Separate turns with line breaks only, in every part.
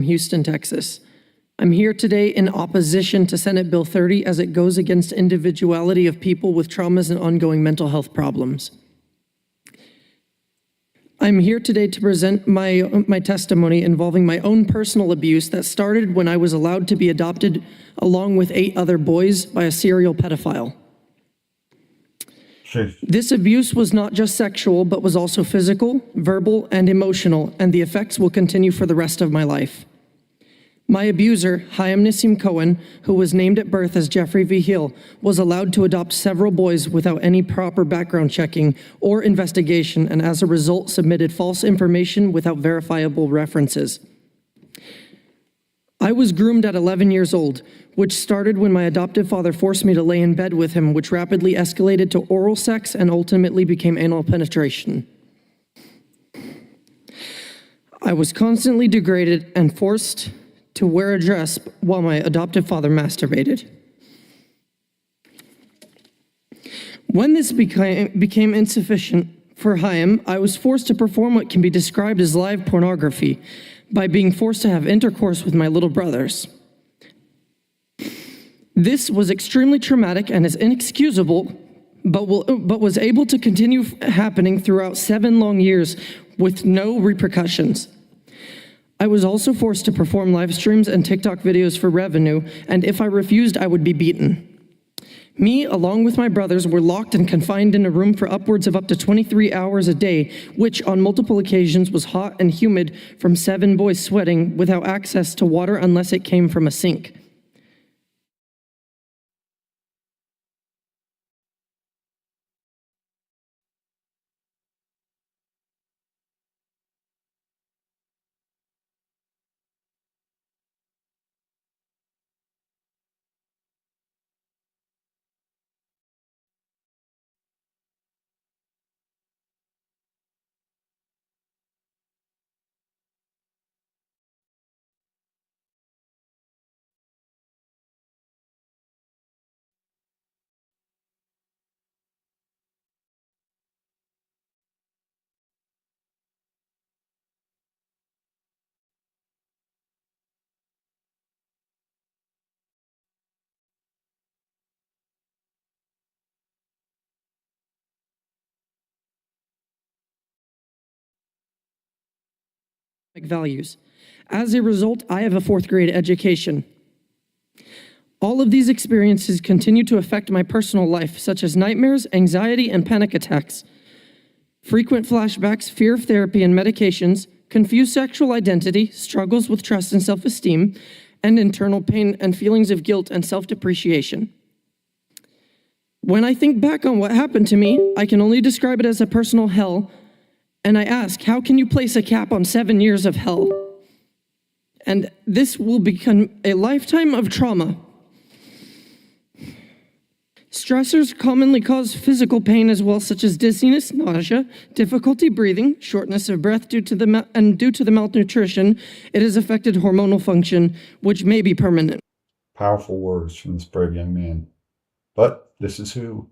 Houston, Texas. I'm here today in opposition to Senate Bill 30 as it goes against individuality of people with traumas and ongoing mental health problems. I'm here today to present my testimony involving my own personal abuse that started when I was allowed to be adopted along with 8 other boys by a serial pedophile. This abuse was not just sexual, but was also physical, verbal, and emotional, and the effects will continue for the rest of my life. My abuser, Chaim Nissim Cohen, who was named at birth as Jeffrey V. Hill, was allowed to adopt several boys without any proper background checking or investigation, and as a result submitted false information without verifiable references. I was groomed at 11 years old, which started when my adoptive father forced me to lay in bed with him, which rapidly escalated to oral sex and ultimately became anal penetration. I was constantly degraded and forced to wear a dress while my adoptive father masturbated. When this became insufficient for Chaim, I was forced to perform what can be described as live pornography by being forced to have intercourse with my little brothers. This was extremely traumatic and is inexcusable, but was able to continue happening throughout 7 long years with no repercussions. I was also forced to perform live streams and TikTok videos for revenue, and if I refused, I would be beaten. Me, along with my brothers, were locked and confined in a room for upwards of up to 23 hours a day, which on multiple occasions was hot and humid from 7 boys sweating without access to water unless it came from a sink. Values. As a result, I have a 4th grade education. All of these experiences continue to affect my personal life, such as nightmares, anxiety, and panic attacks, frequent flashbacks, fear of therapy and medications, confused sexual identity, struggles with trust and self-esteem, and internal pain and feelings of guilt and self-depreciation. When I think back on what happened to me, I can only describe it as a personal hell. And I ask, how can you place a cap on 7 years of hell? And this will become a lifetime of trauma. Stressors commonly cause physical pain as well, such as dizziness, nausea, difficulty breathing, shortness of breath due to the malnutrition. It has affected hormonal function, which may be permanent.
Powerful words from this brave young man. But this is who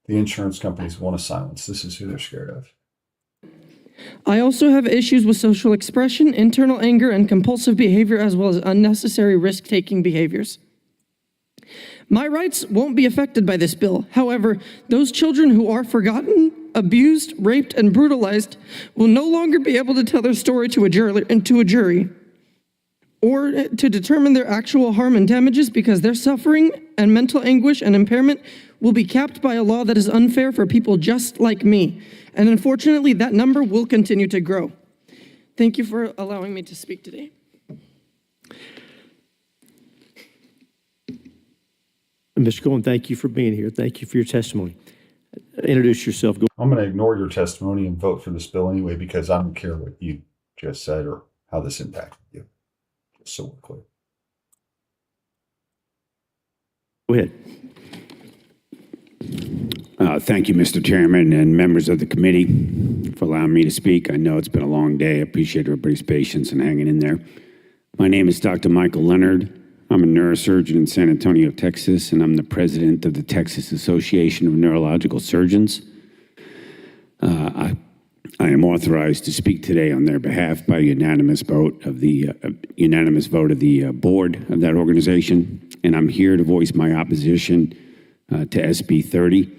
the insurance companies want to silence. This is who they're scared of.
I also have issues with social expression, internal anger, and compulsive behavior, as well as unnecessary risk-taking behaviors. My rights won't be affected by this bill. However, those children who are forgotten, abused, raped, and brutalized will no longer be able to tell their story to a jury or to determine their actual harm and damages, because their suffering and mental anguish and impairment will be capped by a law that is unfair for people just like me. And unfortunately, that number will continue to grow. Thank you for allowing me to speak today.
Mr. Cohen, thank you for being here. Thank you for your testimony. Introduce yourself.
I'm going to ignore your testimony and vote for this bill anyway, because I don't care what you just said or how this impacted you. Just so we're clear.
Go ahead.
Thank you, Mr. Chairman and members of the committee, for allowing me to speak. I know it's been a long day. I appreciate everybody's patience and hanging in there. My name is Dr. Michael Leonard. I'm a neurosurgeon in San Antonio, Texas, and I'm the president of the Texas Association of Neurological Surgeons. I am authorized to speak today on their behalf by unanimous vote of the board of that organization, and I'm here to voice my opposition to SB 30.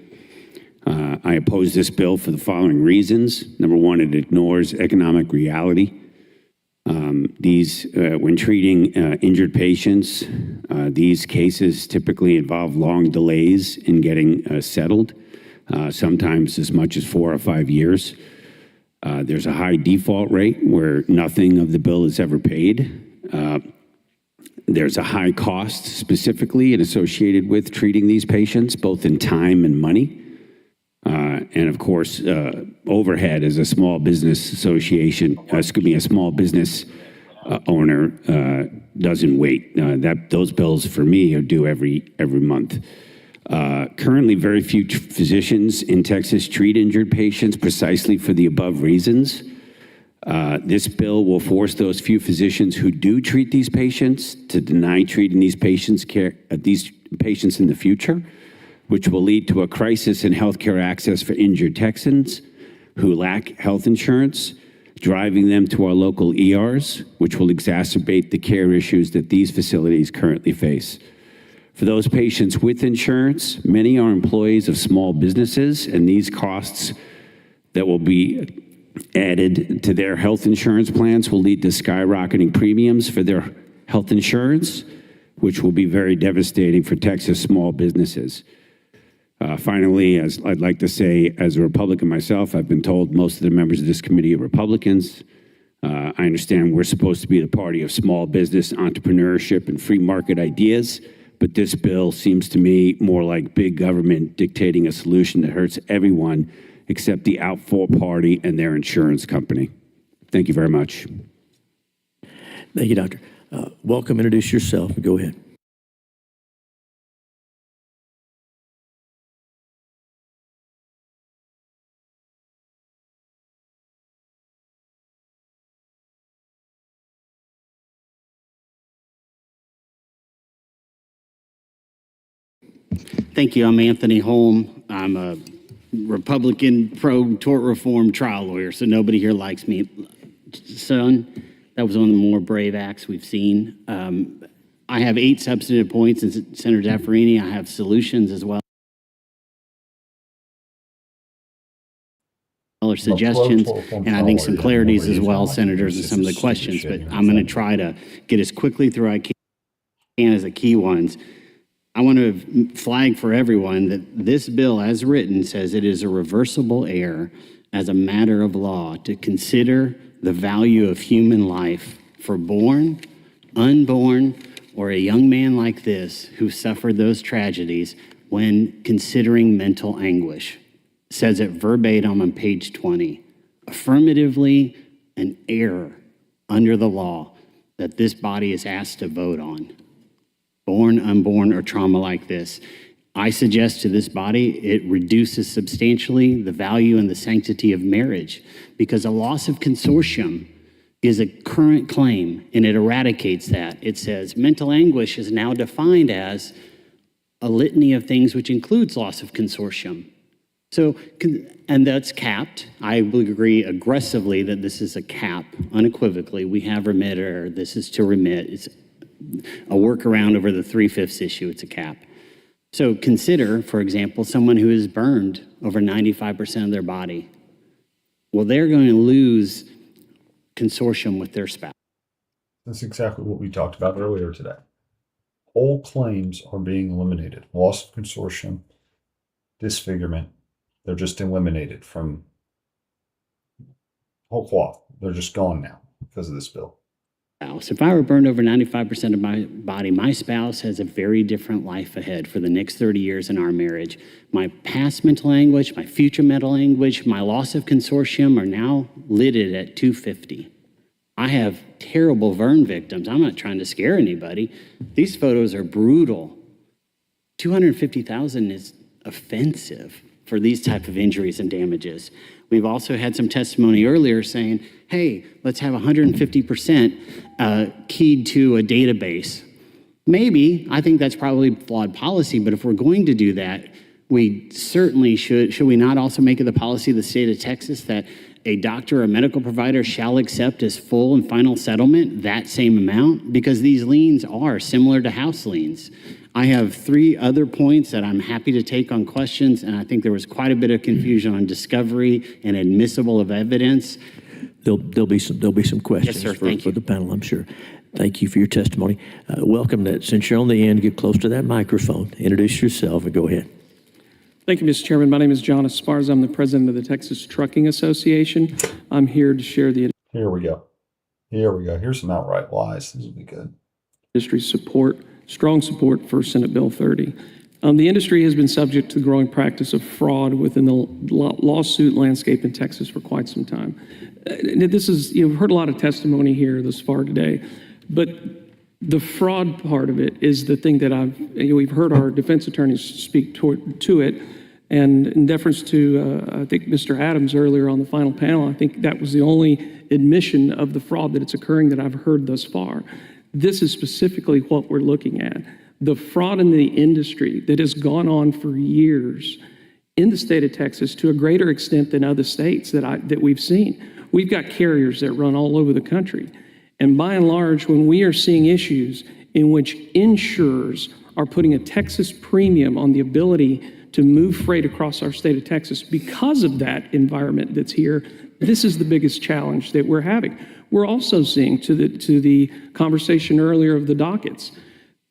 I oppose this bill for the following reasons. Number one, it ignores economic reality. When treating injured patients, these cases typically involve long delays in getting settled, sometimes as much as 4 or 5 years. There's a high default rate where nothing of the bill is ever paid. There's a high cost specifically associated with treating these patients, both in time and money. And of course, overhead as a small business association, a small business owner doesn't wait. Those bills for me are due every month. Currently, very few physicians in Texas treat injured patients precisely for the above reasons. This bill will force those few physicians who do treat these patients to deny treating these patients in the future, which will lead to a crisis in healthcare access for injured Texans who lack health insurance, driving them to our local ERs, which will exacerbate the care issues that these facilities currently face. For those patients with insurance, many are employees of small businesses, and these costs that will be added to their health insurance plans will lead to skyrocketing premiums for their health insurance, which will be very devastating for Texas small businesses. Finally, as I'd like to say, as a Republican myself, I've been told most of the members of this committee are Republicans. I understand we're supposed to be the party of small business, entrepreneurship, and free market ideas, but this bill seems to me more like big government dictating a solution that hurts everyone except the out for party and their insurance company. Thank you very much.
Thank you, Doctor. Welcome, introduce yourself, and go ahead.
Thank you. I'm Anthony Holm. I'm a Republican pro-tort reform trial lawyer, so nobody here likes me. Son, that was one of the more brave acts we've seen. I have 8 substantive points, and Senator Zaffarini, I have solutions as well, or suggestions, and I think some clarities as well, senators, and some of the questions, but I'm going to try to get as quickly through I can as the key ones. I want to flag for everyone that this bill, as written, says it is a reversible error as a matter of law to consider the value of human life for born, unborn, or a young man like this who suffered those tragedies when considering mental anguish. It says it verbatim on page 20. Affirmatively an error under the law that this body is asked to vote on. Born, unborn, or trauma like this. I suggest to this body it reduces substantially the value and the sanctity of marriage because a loss of consortium is a current claim and it eradicates that. It says mental anguish is now defined as a litany of things which includes loss of consortium. So, and that's capped. I would agree aggressively that this is a cap, unequivocally. We have remitter, this is to remit. It's a workaround over the 3/5 issue, it's a cap. So consider, for example, someone who is burned over 95% of their body. Well, they're going to lose consortium with their spouse.
That's exactly what we talked about earlier today. Whole claims are being eliminated. Loss of consortium, disfigurement, they're just eliminated from whole cloth. They're just gone now because of this bill.
If I were burned over 95% of my body, my spouse has a very different life ahead for the next 30 years in our marriage. My past mental anguish, my future mental anguish, my loss of consortium are now lidded at 250. I have terrible burn victims. I'm not trying to scare anybody. These photos are brutal. 250,000 is offensive for these type of injuries and damages. We've also had some testimony earlier saying, hey, let's have 150% keyed to a database. Maybe, I think that's probably flawed policy, but if we're going to do that, we certainly should we not also make it the policy of the state of Texas that a doctor or medical provider shall accept as full and final settlement that same amount, because these liens are similar to house liens. I have 3 other points that I'm happy to take on questions, and I think there was quite a bit of confusion on discovery and admissible of evidence.
There'll be some questions
sir.
for the panel, I'm sure. Thank you for your testimony. Welcome. Since you're on the end, get close to that microphone. Introduce yourself and go ahead.
Thank you, Mr. Chairman. My name is John Esparza. I'm the president of the Texas Trucking Association. I'm here to share the
Here we go. Here's some outright lies. This will be good.
industry strong support for Senate Bill 30. The industry has been subject to the growing practice of fraud within the lawsuit landscape in Texas for quite some time. You've heard a lot of testimony here thus far today, but the fraud part of it is the thing that we've heard our defense attorneys speak to it. And in deference to, I think, Mr. Adams earlier on the final panel, I think that was the only admission of the fraud that it's occurring that I've heard thus far. This is specifically what we're looking at. The fraud in the industry that has gone on for years in the state of Texas to a greater extent than other states that we've seen. We've got carriers that run all over the country. And by and large, when we are seeing issues in which insurers are putting a Texas premium on the ability to move freight across our state of Texas because of that environment that's here, this is the biggest challenge that we're having. We're also seeing, to the conversation earlier of the dockets,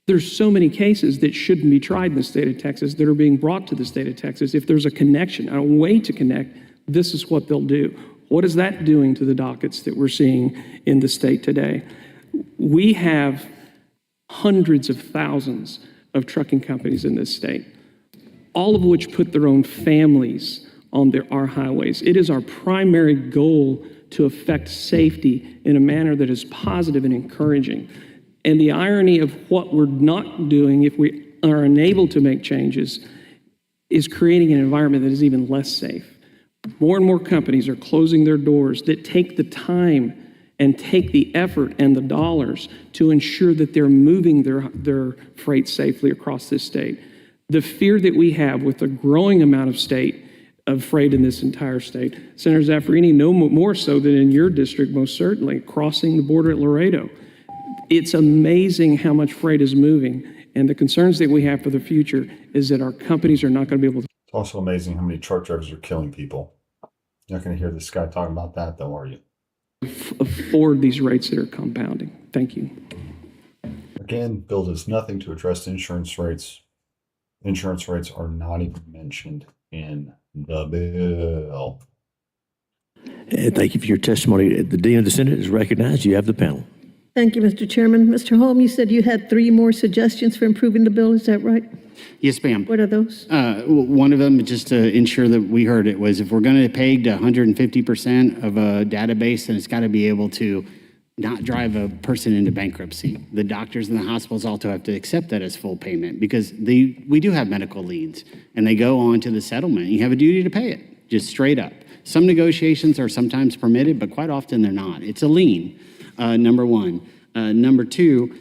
there's so many cases that shouldn't be tried in the state of Texas that are being brought to the state of Texas. If there's a connection, a way to connect, this is what they'll do. What is that doing to the dockets that we're seeing in the state today? We have hundreds of thousands of trucking companies in this state, all of which put their own families on our highways. It is our primary goal to affect safety in a manner that is positive and encouraging. And the irony of what we're not doing, if we are unable to make changes, is creating an environment that is even less safe. More and more companies are closing their doors that take the time and take the effort and the dollars to ensure that they're moving their freight safely across this state. The fear that we have with the growing amount of freight in this entire state, Senator Zaffirini, no more so than in your district, most certainly, crossing the border at Laredo. It's amazing how much freight is moving, and the concerns that we have for the future is that our companies are not going to be able to.
It's also amazing how many truck drivers are killing people. You're not going to hear this guy talking about that, though, are you?
Afford these rates that are compounding. Thank you.
Again, bill does nothing to address insurance rates. Insurance rates are not even mentioned in the bill.
Thank you for your testimony. The Dean of the Senate is recognized. You have the panel.
Thank you, Mr. Chairman. Mr. Holm, you said you had 3 more suggestions for improving the bill. Is that right?
Yes, ma'am.
What are those?
One of them, just to ensure that we heard it, was if we're going to peg to 150% of a database, then it's got to be able to not drive a person into bankruptcy. The doctors and the hospitals also have to accept that as full payment, because we do have medical liens, and they go on to the settlement. You have a duty to pay it, just straight up. Some negotiations are sometimes permitted, but quite often they're not. It's a lien, number one. Number two,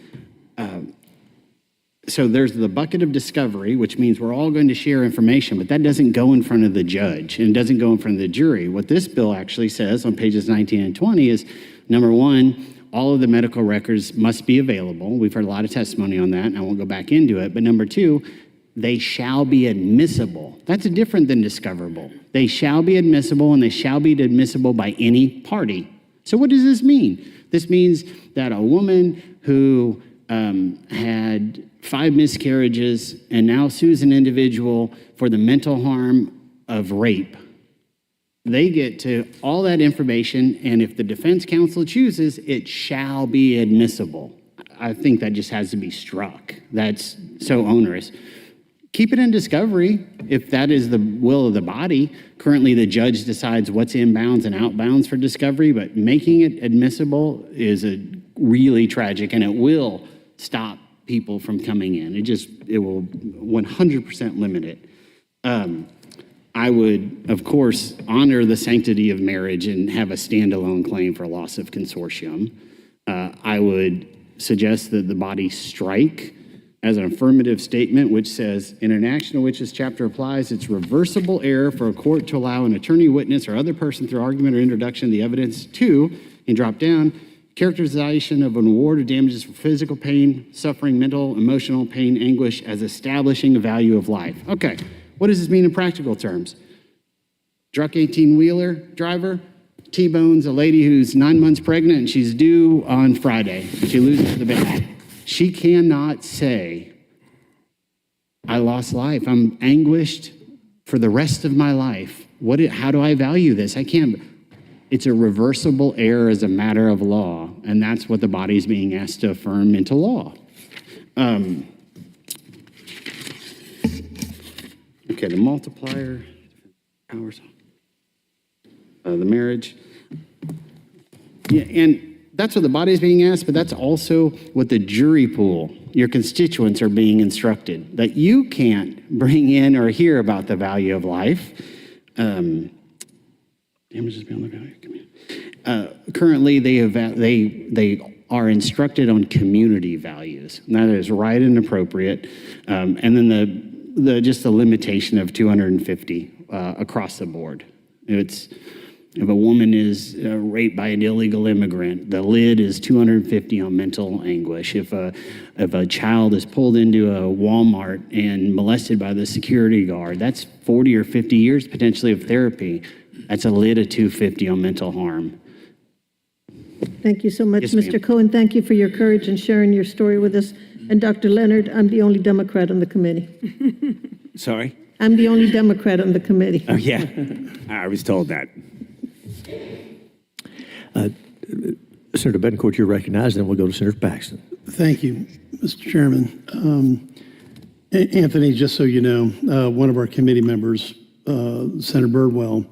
so there's the bucket of discovery, which means we're all going to share information, but that doesn't go in front of the judge, and it doesn't go in front of the jury. What this bill actually says on pages 19 and 20 is, number one, all of the medical records must be available. We've heard a lot of testimony on that, and I won't go back into it. But number two, they shall be admissible. That's different than discoverable. They shall be admissible, and they shall be admissible by any party. So what does this mean? This means that a woman who had 5 miscarriages and now sues an individual for the mental harm of rape, they get to all that information, and if the defense counsel chooses, it shall be admissible. I think that just has to be struck. That's so onerous. Keep it in discovery if that is the will of the body. Currently, the judge decides what's inbounds and outbounds for discovery, but making it admissible is really tragic, and it will stop people from coming in. It will 100% limit it. I would, of course, honor the sanctity of marriage and have a standalone claim for loss of consortium. I would suggest that the body strike as an affirmative statement, which says, in an action to which this chapter applies, it's reversible error for a court to allow an attorney, witness, or other person through argument or introduction of the evidence to, and drop down, characterization of an award of damages for physical pain, suffering, mental, emotional pain, anguish as establishing a value of life. Okay, what does this mean in practical terms? Drunk 18-wheeler driver T-bones a lady who's 9 months pregnant and she's due on Friday. She loses the baby. She cannot say, I lost life. I'm anguished for the rest of my life. How do I value this? I can't. It's a reversible error as a matter of law, and that's what the body is being asked to affirm into law. Okay, the multiplier, hours, the marriage. Yeah, and that's what the body is being asked, but that's also what the jury pool, your constituents, are being instructed, that you can't bring in or hear about the value of life. Damages beyond the value. Currently, they are instructed on community values, and that is right and appropriate. And then just the limitation of 250 across the board. If a woman is raped by an illegal immigrant, the lid is 250 on mental anguish. If a child is pulled into a Walmart and molested by the security guard, that's 40 or 50 years potentially of therapy. That's a lid of 250 on mental harm.
Thank you so much,
Yes,
Mr.
ma'am.
Cohen. Thank you for your courage and sharing your story with us. And Dr. Leonard, I'm the only Democrat on the committee.
Sorry?
I'm the only Democrat on the committee.
Oh, yeah. I was told that.
Senator Betancourt, you're recognized, then we'll go to Senator Paxton.
Thank you, Mr. Chairman. Anthony, just so you know, one of our committee members, Senator Birdwell,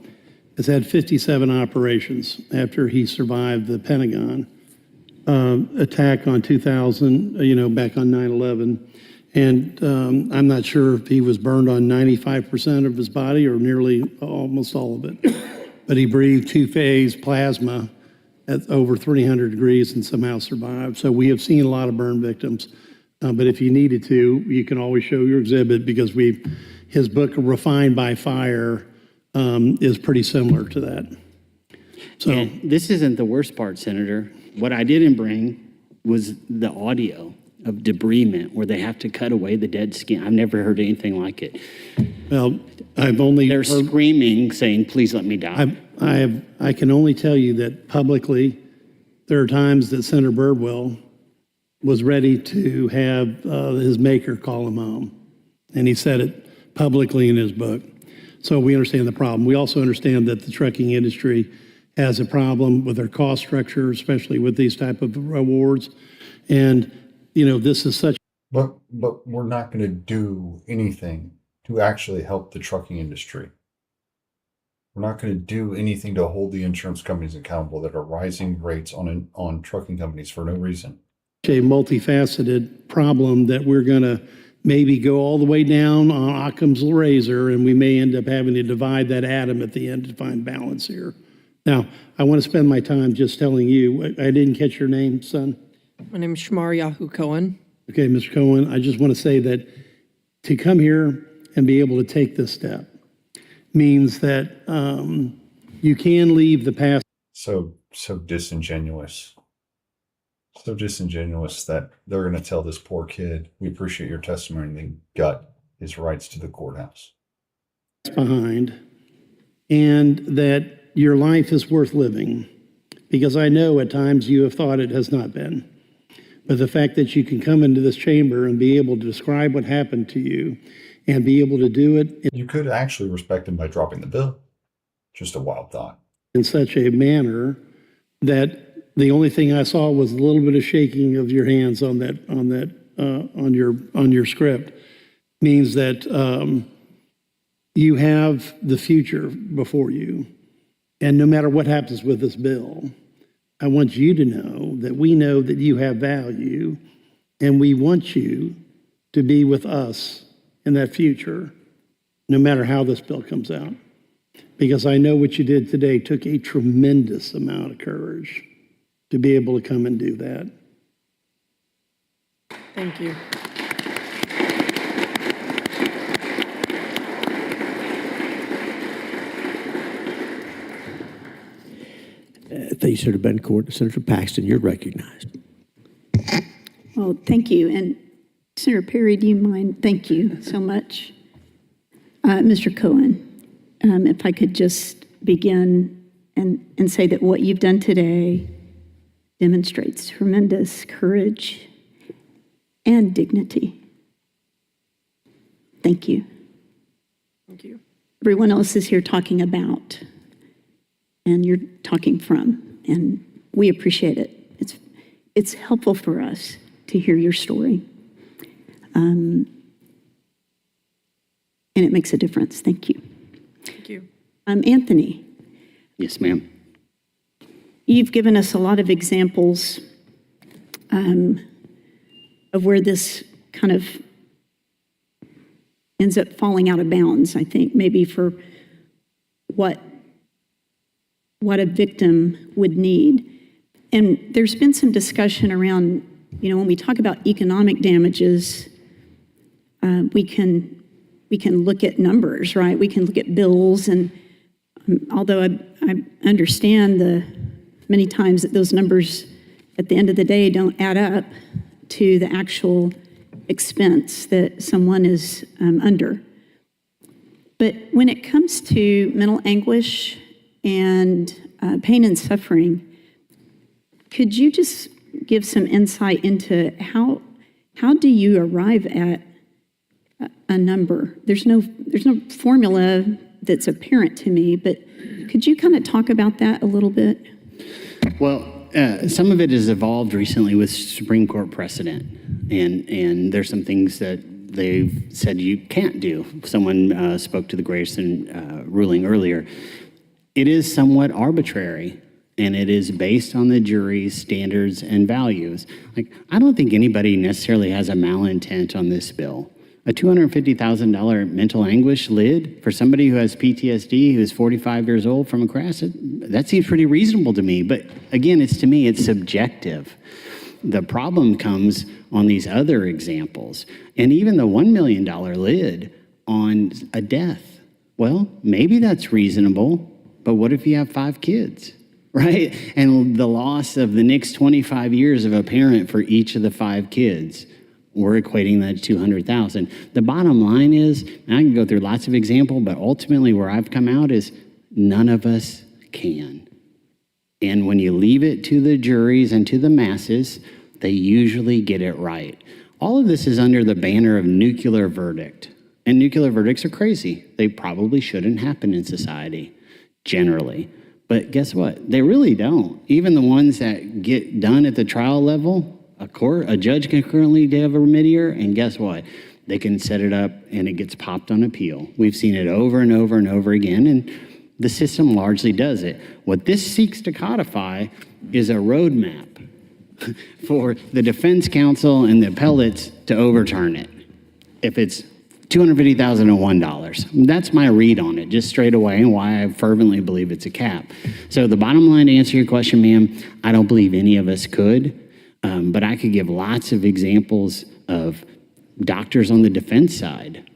has had 57 operations after he survived the Pentagon attack on 2000, back on 9/11. And I'm not sure if he was burned on 95% of his body or nearly almost all of it. But he breathed two-phase plasma at over 300 degrees and somehow survived. So we have seen a lot of burn victims. But if you needed to, you can always show your exhibit because his book, Refined by Fire, is pretty similar to that. So
And this isn't the worst part, Senator. What I didn't bring was the audio of debridement where they have to cut away the dead skin. I've never heard anything like it.
well, I've only
They're
heard,
screaming, saying, please let me die.
I can only tell you that publicly, there are times that Senator Birdwell was ready to have his maker call him home. And he said it publicly in his book. So we understand the problem. We also understand that the trucking industry has a problem with their cost structure, especially with these type of awards. And, this is such.
But we're not going to do anything to actually help the trucking industry. We're not going to do anything to hold the insurance companies accountable that are rising rates on trucking companies for no reason.
A multifaceted problem that we're going to maybe go all the way down on Occam's razor, and we may end up having to divide that atom at the end to find balance here. Now, I want to spend my time just telling you, I didn't catch your name, son.
My name is Shmar Yahoo Cohen.
Okay, Mr. Cohen, I just want to say that to come here and be able to take this step means that you can leave the past.
So disingenuous. So disingenuous that they're going to tell this poor kid, we appreciate your testimony, and they gut his rights to the courthouse.
Behind, and that your life is worth living, because I know at times you have thought it has not been. But the fact that you can come into this chamber and be able to describe what happened to you and be able to do it
You could actually respect him by dropping the bill. Just a wild thought.
in such a manner that the only thing I saw was a little bit of shaking of your hands on your script, means that you have the future before you. And no matter what happens with this bill, I want you to know that we know that you have value, and we want you to be with us in that future, no matter how this bill comes out. Because I know what you did today took a tremendous amount of courage to be able to come and do that.
Thank you.
Thank you, Senator Bencourt. Senator Paxton, you're recognized.
Well, thank you. And Senator Perry, do you mind? Thank you so much. Mr. Cohen, if I could just begin and say that what you've done today demonstrates tremendous courage and dignity. Thank you.
Thank you.
Everyone else is here talking about, and you're talking from, and we appreciate it. It's helpful for us to hear your story. And it makes a difference. Thank you.
Thank you.
Anthony,
Yes, ma'am.
you've given us a lot of examples of where this kind of ends up falling out of bounds, I think, maybe for what a victim would need. And there's been some discussion around, when we talk about economic damages, we can look at numbers, right? We can look at bills, and although I understand many times that those numbers at the end of the day don't add up to the actual expense that someone is under. But when it comes to mental anguish and pain and suffering, could you just give some insight into how do you arrive at a number? There's no formula that's apparent to me, but could you kind of talk about that a little bit?
Well, some of it has evolved recently with Supreme Court precedent, and there's some things that they've said you can't do. Someone spoke to the Grayson ruling earlier. It is somewhat arbitrary, and it is based on the jury's standards and values. Like, I don't think anybody necessarily has a malintent on this bill. A $250,000 mental anguish lid for somebody who has PTSD, who is 45 years old from a crash, that seems pretty reasonable to me. But again, to me, it's subjective. The problem comes on these other examples. And even the $1 million lid on a death. Well, maybe that's reasonable, but what if you have 5 kids, right? And the loss of the next 25 years of a parent for each of the 5 kids. We're equating that to $200,000. The bottom line is, and I can go through lots of examples, but ultimately where I've come out is none of us can. And when you leave it to the juries and to the masses, they usually get it right. All of this is under the banner of nuclear verdict. And nuclear verdicts are crazy. They probably shouldn't happen in society, generally. But guess what? They really don't. Even the ones that get done at the trial level, a judge can currently have a remedier, and guess what? They can set it up and it gets popped on appeal. We've seen it over and over and over again, and the system largely does it. What this seeks to codify is a roadmap for the defense counsel and the appellates to overturn it. If it's $250,001. That's my read on it, just straight away, and why I fervently believe it's a cap. So the bottom line, to answer your question, ma'am, I don't believe any of us could. But I could give lots of examples of doctors on the defense side,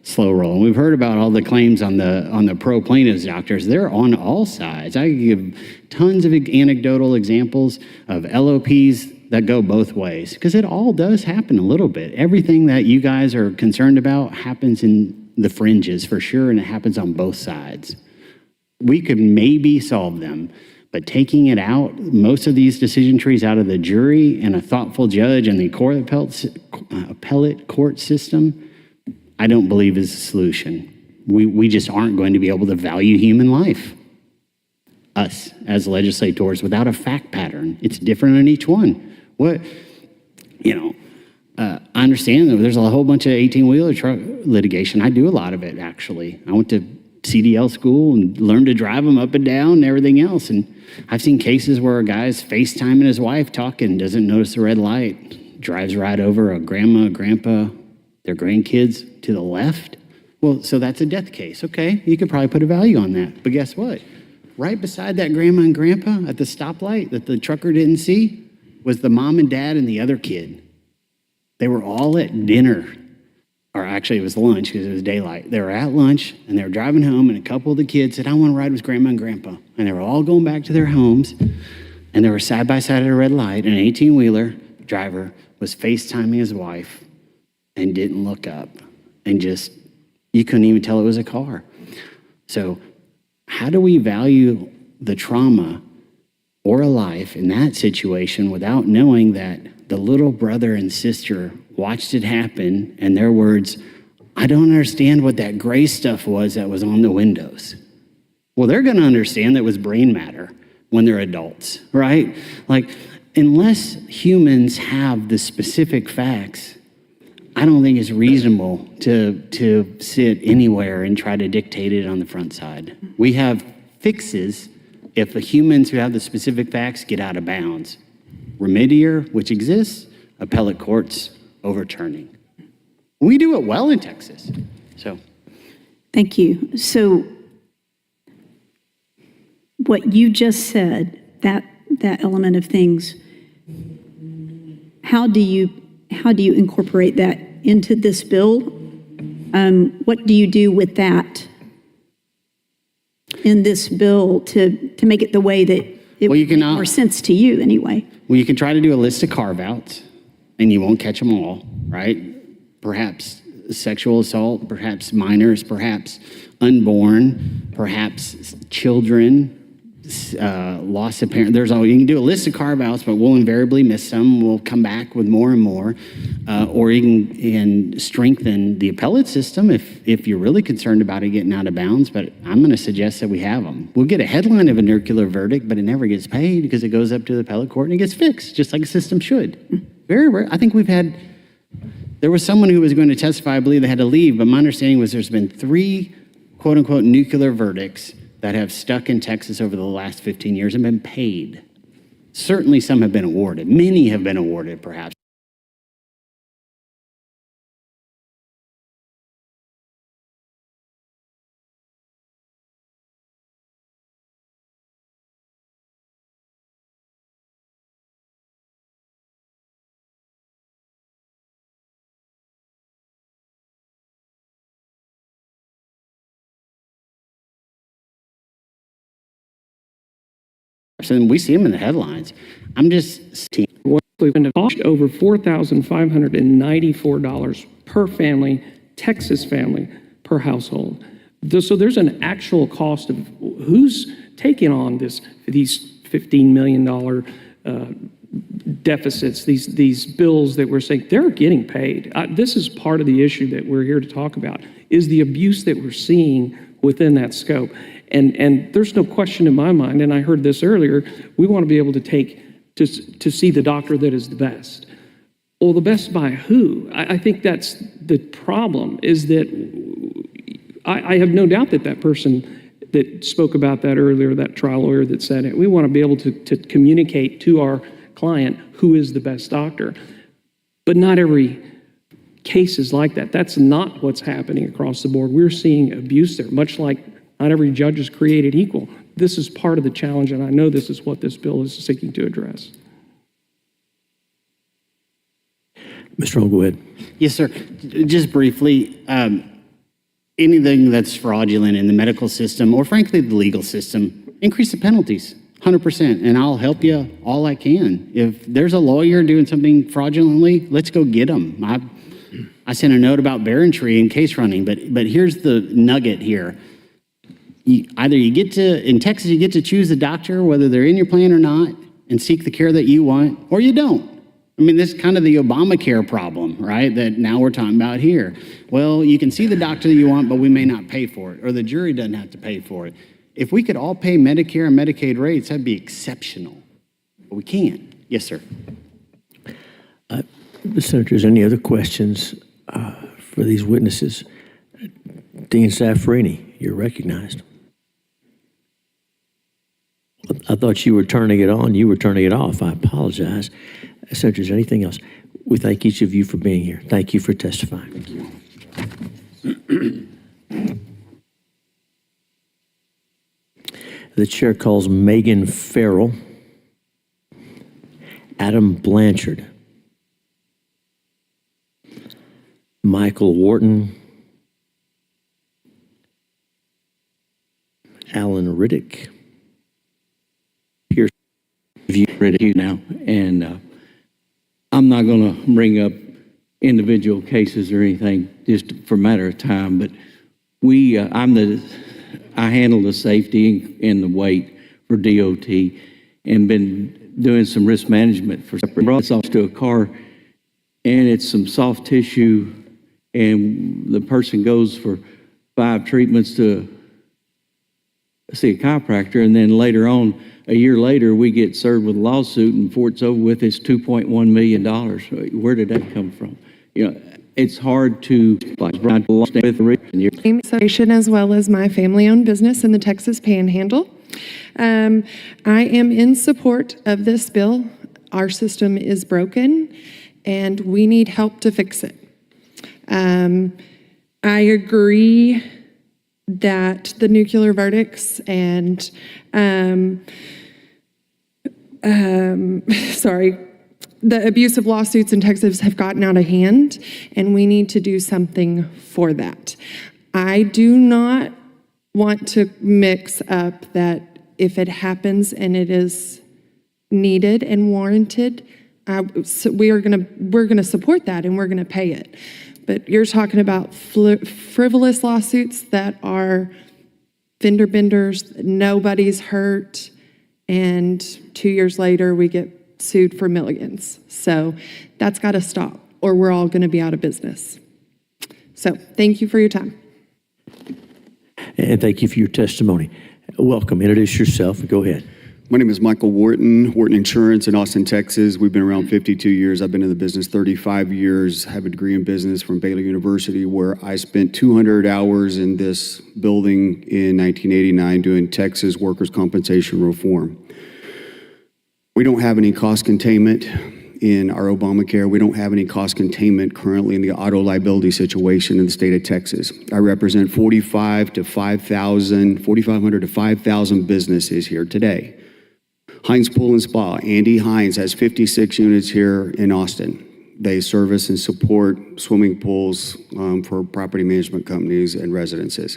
slow rolling. We've heard about all the claims on the pro plaintiffs doctors. They're on all sides. I could give tons of anecdotal examples of LOPs that go both ways, because it all does happen a little bit. Everything that you guys are concerned about happens in the fringes for sure, and it happens on both sides. We could maybe solve them. But taking it out, most of these decision trees out of the jury and a thoughtful judge and the appellate court system, I don't believe is a solution. We just aren't going to be able to value human life, us as legislators, without a fact pattern. It's different on each one. I understand that there's a whole bunch of 18-wheeler truck litigation. I do a lot of it, actually. I went to CDL school and learned to drive them up and down and everything else. And I've seen cases where a guy's FaceTiming his wife talking, doesn't notice the red light, drives right over a grandma, grandpa, their grandkids to the left. Well, so that's a death case. Okay, you could probably put a value on that. But guess what? Right beside that grandma and grandpa at the stoplight that the trucker didn't see was the mom and dad and the other kid. They were all at dinner. or actually it was lunch because it was daylight. They were at lunch and they were driving home, and a couple of the kids said, I want to ride with grandma and grandpa. And they were all going back to their homes, and they were side by side at a red light, and an 18-wheeler driver was FaceTiming his wife and didn't look up, and just, you couldn't even tell it was a car. So how do we value the trauma or a life in that situation without knowing that the little brother and sister watched it happen, and their words, I don't understand what that gray stuff was that was on the windows. Well, they're going to understand that was brain matter when they're adults, right? Like, unless humans have the specific facts, I don't think it's reasonable to sit anywhere and try to dictate it on the front side. We have fixes if the humans who have the specific facts get out of bounds. Remedier, which exists, appellate courts overturning. We do it well in Texas. So,
Thank you. So what you just said, that element of things, how do you incorporate that into this bill? What do you do with that in this bill to make it the way that it
Well, you
would make
cannot-
more sense to you anyway?
well, you can try to do a list of carve-outs, and you won't catch them all, right? Perhaps sexual assault, perhaps minors, perhaps unborn, perhaps children, loss of parent. There's all, you can do a list of carve-outs, but we'll invariably miss some. We'll come back with more and more. Or you can strengthen the appellate system if you're really concerned about it getting out of bounds, but I'm going to suggest that we have them. We'll get a headline of a nuclear verdict, but it never gets paid because it goes up to the appellate court and it gets fixed, just like a system should. Very rare. I think there was someone who was going to testify, I believe they had to leave, but my understanding was there's been 3 quote-unquote nuclear verdicts that have stuck in Texas over the last 15 years and been paid. Certainly some have been awarded. Many have been awarded, perhaps. And we see them in the headlines. I'm just
We've been over $4,594 per family, Texas family, per household. So there's an actual cost of who's taking on these $15 million deficits, these bills that we're saying, they're getting paid. This is part of the issue that we're here to talk about, is the abuse that we're seeing within that scope. And there's no question in my mind, and I heard this earlier, we want to be able to to see the doctor that is the best. Well, the best by who? I think that's the problem, is that I have no doubt that person that spoke about that earlier, that trial lawyer that said it, we want to be able to communicate to our client who is the best doctor. But not every case is like that. That's not what's happening across the board. We're seeing abuse there, much like not every judge is created equal. This is part of the challenge, and I know this is what this bill is seeking to address.
Mr. Hall, go ahead.
Yes, sir. Just briefly, anything that's fraudulent in the medical system, or frankly, the legal system, increase the penalties, 100%, and I'll help you all I can. If there's a lawyer doing something fraudulently, let's go get them. I sent a note about Barrentry and case running, but here's the nugget here. Either you get to, in Texas, you get to choose a doctor, whether they're in your plan or not, and seek the care that you want, or you don't. I mean, this is kind of the Obamacare problem, right, that now we're talking about here. Well, you can see the doctor that you want, but we may not pay for it, or the jury doesn't have to pay for it. If we could all pay Medicare and Medicaid rates, that'd be exceptional. But we can't. Yes, sir.
Senators, any other questions for these witnesses? Dean Saffarini, you're recognized. I thought you were turning it on. You were turning it off. I apologize. Senators, anything else? We thank each of you for being here. Thank you for testifying.
Thank you.
The chair calls Megan Farrell, Adam Blanchard, Michael Wharton, Alan Riddick, Pierce
Riddick now, and I'm not going to bring up individual cases or anything just for a matter of time, but I handle the safety and the weight for DOT and been doing some risk management for brought this off to a car, and it's some soft tissue, and the person goes for 5 treatments to see a chiropractor, and then later on, a year later, we get served with a lawsuit, and before it's over with, it's $2.1 million. Where did that come from? It's hard to
association as well as my family-owned business in the Texas Panhandle. I am in support of this bill. Our system is broken, and we need help to fix it. I agree that the nuclear verdicts and the abusive lawsuits in Texas have gotten out of hand, and we need to do something for that. I do not want to mix up that if it happens and it is needed and warranted, so we're gonna support that and we're gonna pay it. But you're talking about frivolous lawsuits that are fender benders, nobody's hurt, and 2 years later we get sued for millions. So that's got to stop, or we're all going to be out of business. So thank you for your time.
and thank you for your testimony. Welcome. Introduce yourself and go ahead.
My name is Michael Wharton, Wharton Insurance in Austin, Texas. We've been around 52 years. I've been in the business 35 years, have a degree in business from Baylor University, where I spent 200 hours in this building in 1989 doing Texas workers' compensation reform. We don't have any cost containment in our Obamacare. We don't have any cost containment currently in the auto liability situation in the state of Texas. I represent 4,500 to 5,000 businesses here today. Hines Pool and Spa, Andy Hines has 56 units here in Austin. They service and support swimming pools for property management companies and residences.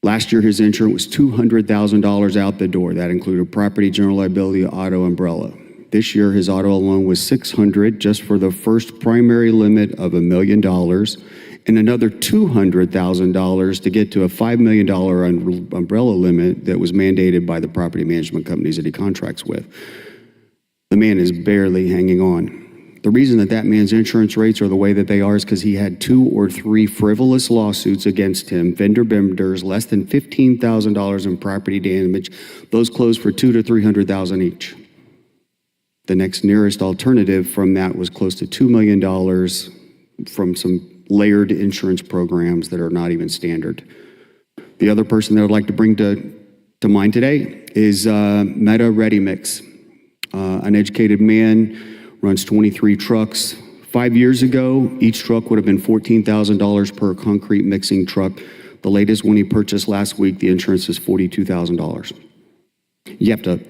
Last year, his insurance was $200,000 out the door. That included property, general liability, auto, umbrella. This year, his auto alone was $600,000 just for the first primary limit of $1 million, and another $200,000 to get to a $5 million umbrella limit that was mandated by the property management companies that he contracts with. The man is barely hanging on. The reason that man's insurance rates are the way that they are is because he had 2 or 3 frivolous lawsuits against him, vendor benders, less than $15,000 in property damage. Those closed for $200,000 to $300,000 each. The next nearest alternative from that was close to $2 million from some layered insurance programs that are not even standard. The other person that I'd like to bring to mind today is Meta Ready Mix, an educated man, runs 23 trucks. 5 years ago, each truck would have been $14,000 per concrete mixing truck. The latest one he purchased last week, the insurance is $42,000. You have to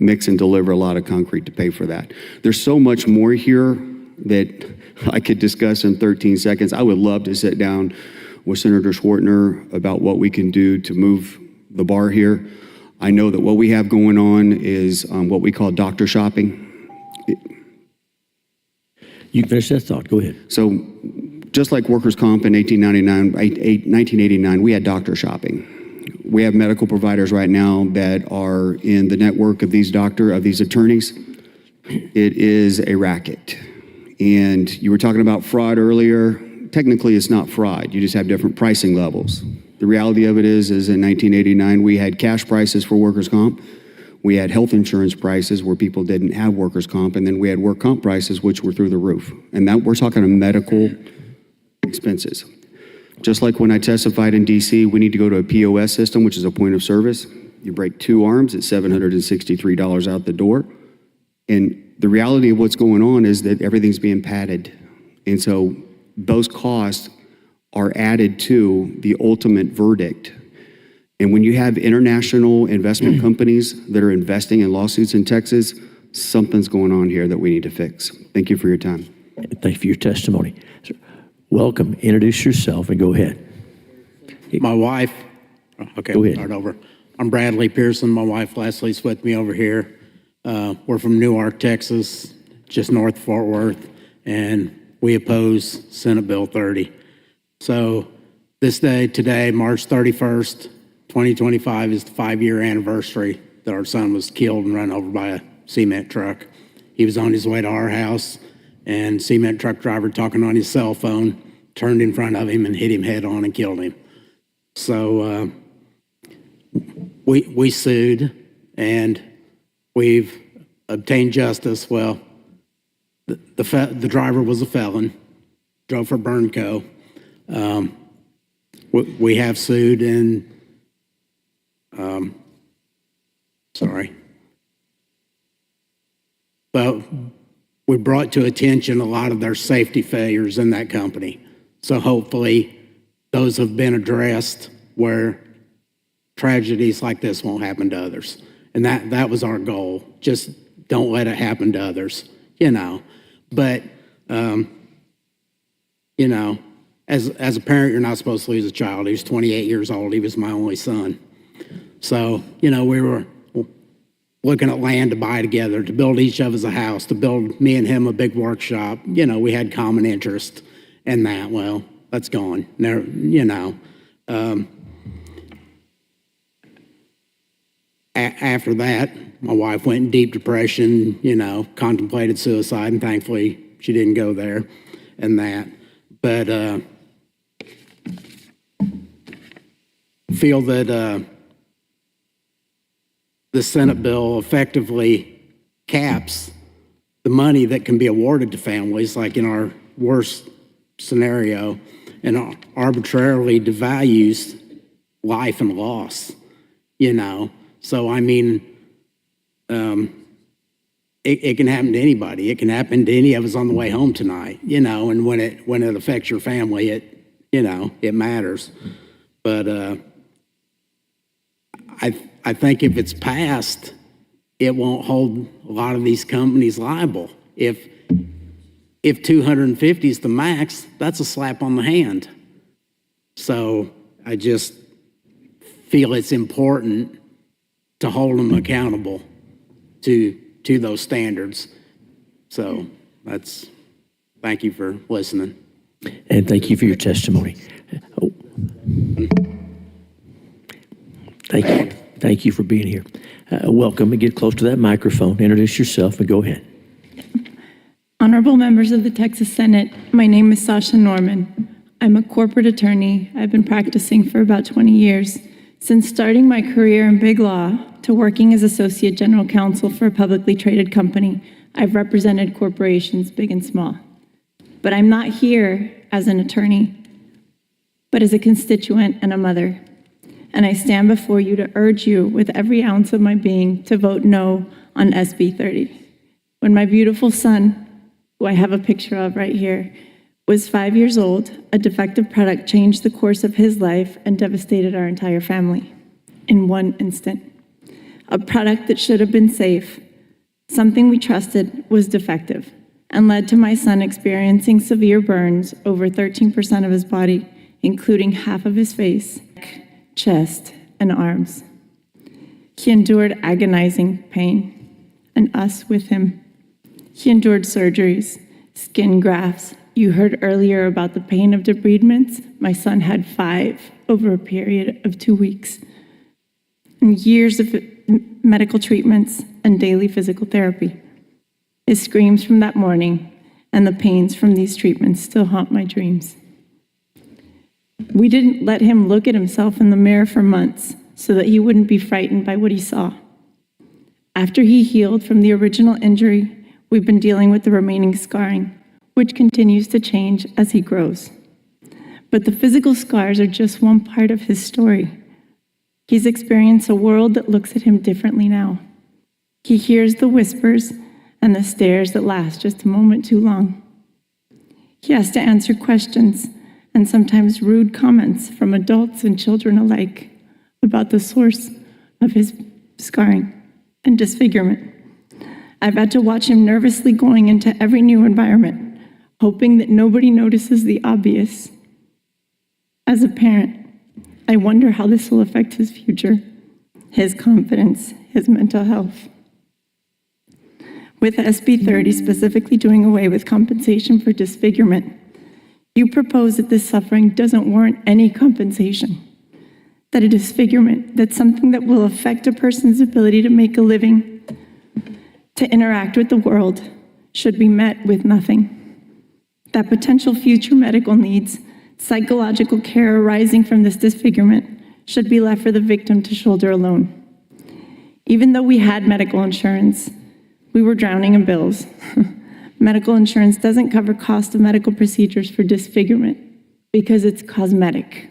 mix and deliver a lot of concrete to pay for that. There's so much more here that I could discuss in 13 seconds. I would love to sit down with Senator Schwartner about what we can do to move the bar here. I know that what we have going on is what we call doctor shopping.
You can finish that thought. Go ahead.
So just like workers' comp in 1989, we had doctor shopping. We have medical providers right now that are in the network of these attorneys. It is a racket. And you were talking about fraud earlier. Technically, it's not fraud. You just have different pricing levels. The reality of it is in 1989, we had cash prices for workers' comp. We had health insurance prices where people didn't have workers' comp, and then we had work comp prices, which were through the roof. And that we're talking of medical expenses. Just like when I testified in DC, we need to go to a POS system, which is a point of service. You break 2 arms, it's $763 out the door. And the reality of what's going on is that everything's being padded. And so those costs are added to the ultimate verdict. And when you have international investment companies that are investing in lawsuits in Texas, something's going on here that we need to fix. Thank you for your time.
Thank you for your testimony. Sir, welcome. Introduce yourself and go ahead.
My wife, okay,
Go
we'll
ahead.
start over. I'm Bradley Pearson. My wife Leslie's with me over here. We're from Newark, Texas, just north of Fort Worth, and we oppose Senate Bill 30. So this day, today, March 31st, 2025, is the 5-year anniversary that our son was killed and run over by a cement truck. He was on his way to our house, and cement truck driver, talking on his cell phone, turned in front of him and hit him head on and killed him. So we sued, and we've obtained justice. Well, the driver was a felon, drove for Burnco. We have sued, and but we brought to attention a lot of their safety failures in that company. So hopefully those have been addressed where tragedies like this won't happen to others. And that was our goal. Just don't let it happen to others, you know. But, you know, as a parent, you're not supposed to lose a child. He was 28 years old. He was my only son. So, you know, we were looking at land to buy together, to build each of us a house, to build me and him a big workshop. You know, we had common interest in that. Well, that's gone. Now, you know, after that, my wife went in deep depression, you know, contemplated suicide, and thankfully she didn't go there and that. But feel that the Senate bill effectively caps the money that can be awarded to families, like in our worst scenario, and arbitrarily devalues life and loss, you know. So, I mean, it can happen to anybody. It can happen to any of us on the way home tonight, you know, and when it affects your family, you know, it matters. But I think if it's passed, it won't hold a lot of these companies liable. If 250 is the max, that's a slap on the hand. So I just feel it's important to hold them accountable to those standards. So thank you for listening.
And thank you for your testimony. Oh. Thank you. Thank you for being here. Welcome, and get close to that microphone. Introduce yourself and go ahead.
Honorable members of the Texas Senate, my name is Sasha Norman. I'm a corporate attorney. I've been practicing for about 20 years. Since starting my career in big law to working as Associate General Counsel for a publicly traded company, I've represented corporations big and small. But I'm not here as an attorney, but as a constituent and a mother. And I stand before you to urge you with every ounce of my being to vote no on SB 30. When my beautiful son, who I have a picture of right here, was 5 years old, a defective product changed the course of his life and devastated our entire family in one instant. A product that should have been safe, something we trusted, was defective and led to my son experiencing severe burns over 13% of his body, including half of his face, chest, and arms. He endured agonizing pain, and us with him. He endured surgeries, skin grafts. You heard earlier about the pain of debridements. My son had 5 over a period of 2 weeks, and years of medical treatments and daily physical therapy. His screams from that morning and the pains from these treatments still haunt my dreams. We didn't let him look at himself in the mirror for months so that he wouldn't be frightened by what he saw. After he healed from the original injury, we've been dealing with the remaining scarring, which continues to change as he grows. But the physical scars are just one part of his story. He's experienced a world that looks at him differently now. He hears the whispers and the stares that last just a moment too long. He has to answer questions and sometimes rude comments from adults and children alike about the source of his scarring and disfigurement. I've had to watch him nervously going into every new environment, hoping that nobody notices the obvious. As a parent, I wonder how this will affect his future, his confidence, his mental health. With SB 30 specifically doing away with compensation for disfigurement, you propose that this suffering doesn't warrant any compensation, that a disfigurement, that's something that will affect a person's ability to make a living, to interact with the world, should be met with nothing. That potential future medical needs, psychological care arising from this disfigurement, should be left for the victim to shoulder alone. Even though we had medical insurance, we were drowning in bills. Medical insurance doesn't cover cost of medical procedures for disfigurement because it's cosmetic.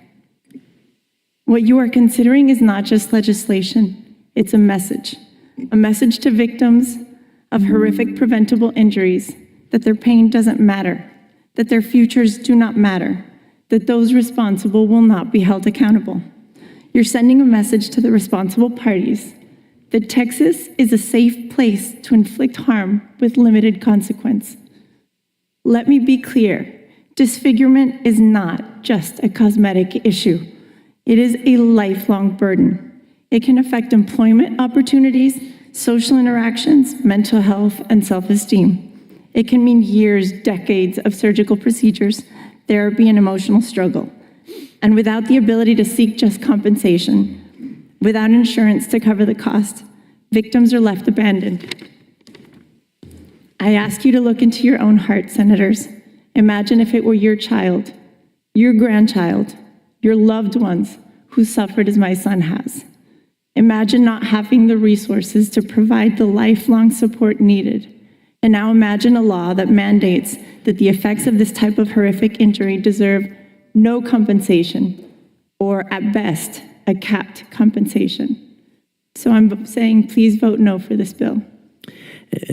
What you are considering is not just legislation, it's a message to victims of horrific preventable injuries, that their pain doesn't matter, that their futures do not matter, that those responsible will not be held accountable. You're sending a message to the responsible parties that Texas is a safe place to inflict harm with limited consequence. Let me be clear, disfigurement is not just a cosmetic issue. It is a lifelong burden. It can affect employment opportunities, social interactions, mental health, and self-esteem. It can mean years, decades of surgical procedures, therapy, and emotional struggle. And without the ability to seek just compensation, without insurance to cover the cost, victims are left abandoned. I ask you to look into your own heart, senators. Imagine if it were your child, your grandchild, your loved ones who suffered as my son has. Imagine not having the resources to provide the lifelong support needed. And now imagine a law that mandates that the effects of this type of horrific injury deserve no compensation, or at best, a capped compensation. So I'm saying please vote no for this bill.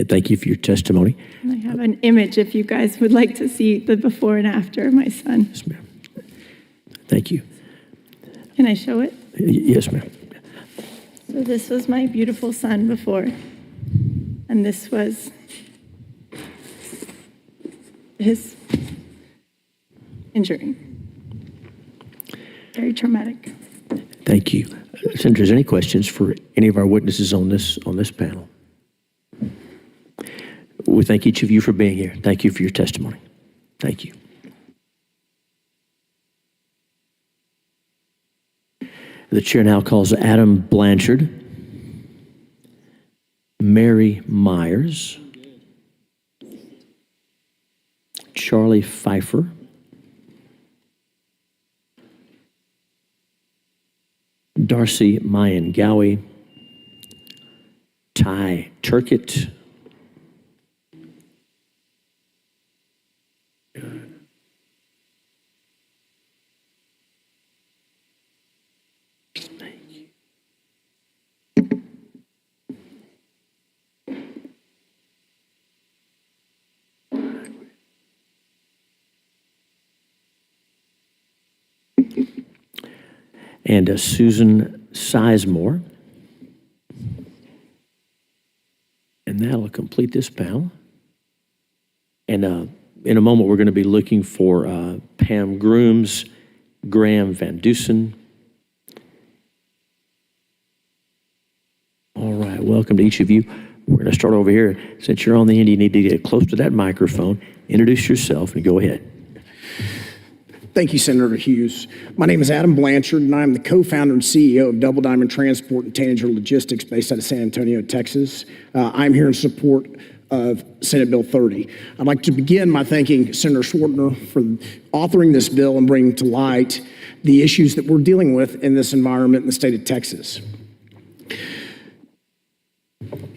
Thank you for your testimony.
And I have an image if you guys would like to see the before and after of my son.
Yes, ma'am. Thank you.
Can I show it?
Yes, ma'am.
So this was my beautiful son before, and this was his injury. Very traumatic.
Thank you. Senators, any questions for any of our witnesses on this panel? We thank each of you for being here. Thank you for your testimony. Thank you. The chair now calls Adam Blanchard, Mary Myers, Charlie Pfeiffer, Darcy Mayan Gowie, Ty Turkett, and Susan Sizemore. And that'll complete this panel. And in a moment, we're going to be looking for Pam Grooms, Graham Van Dusen. All right, welcome to each of you. We're going to start over here. Since you're on the end, you need to get close to that microphone, introduce yourself, and go ahead.
Thank you, Senator Hughes. My name is Adam Blanchard, and I'm the co-founder and CEO of Double Diamond Transport and Tanager Logistics based out of San Antonio, Texas. I'm here in support of Senate Bill 30. I'd like to begin by thanking Senator Schwartner for authoring this bill and bringing to light the issues that we're dealing with in this environment in the state of Texas.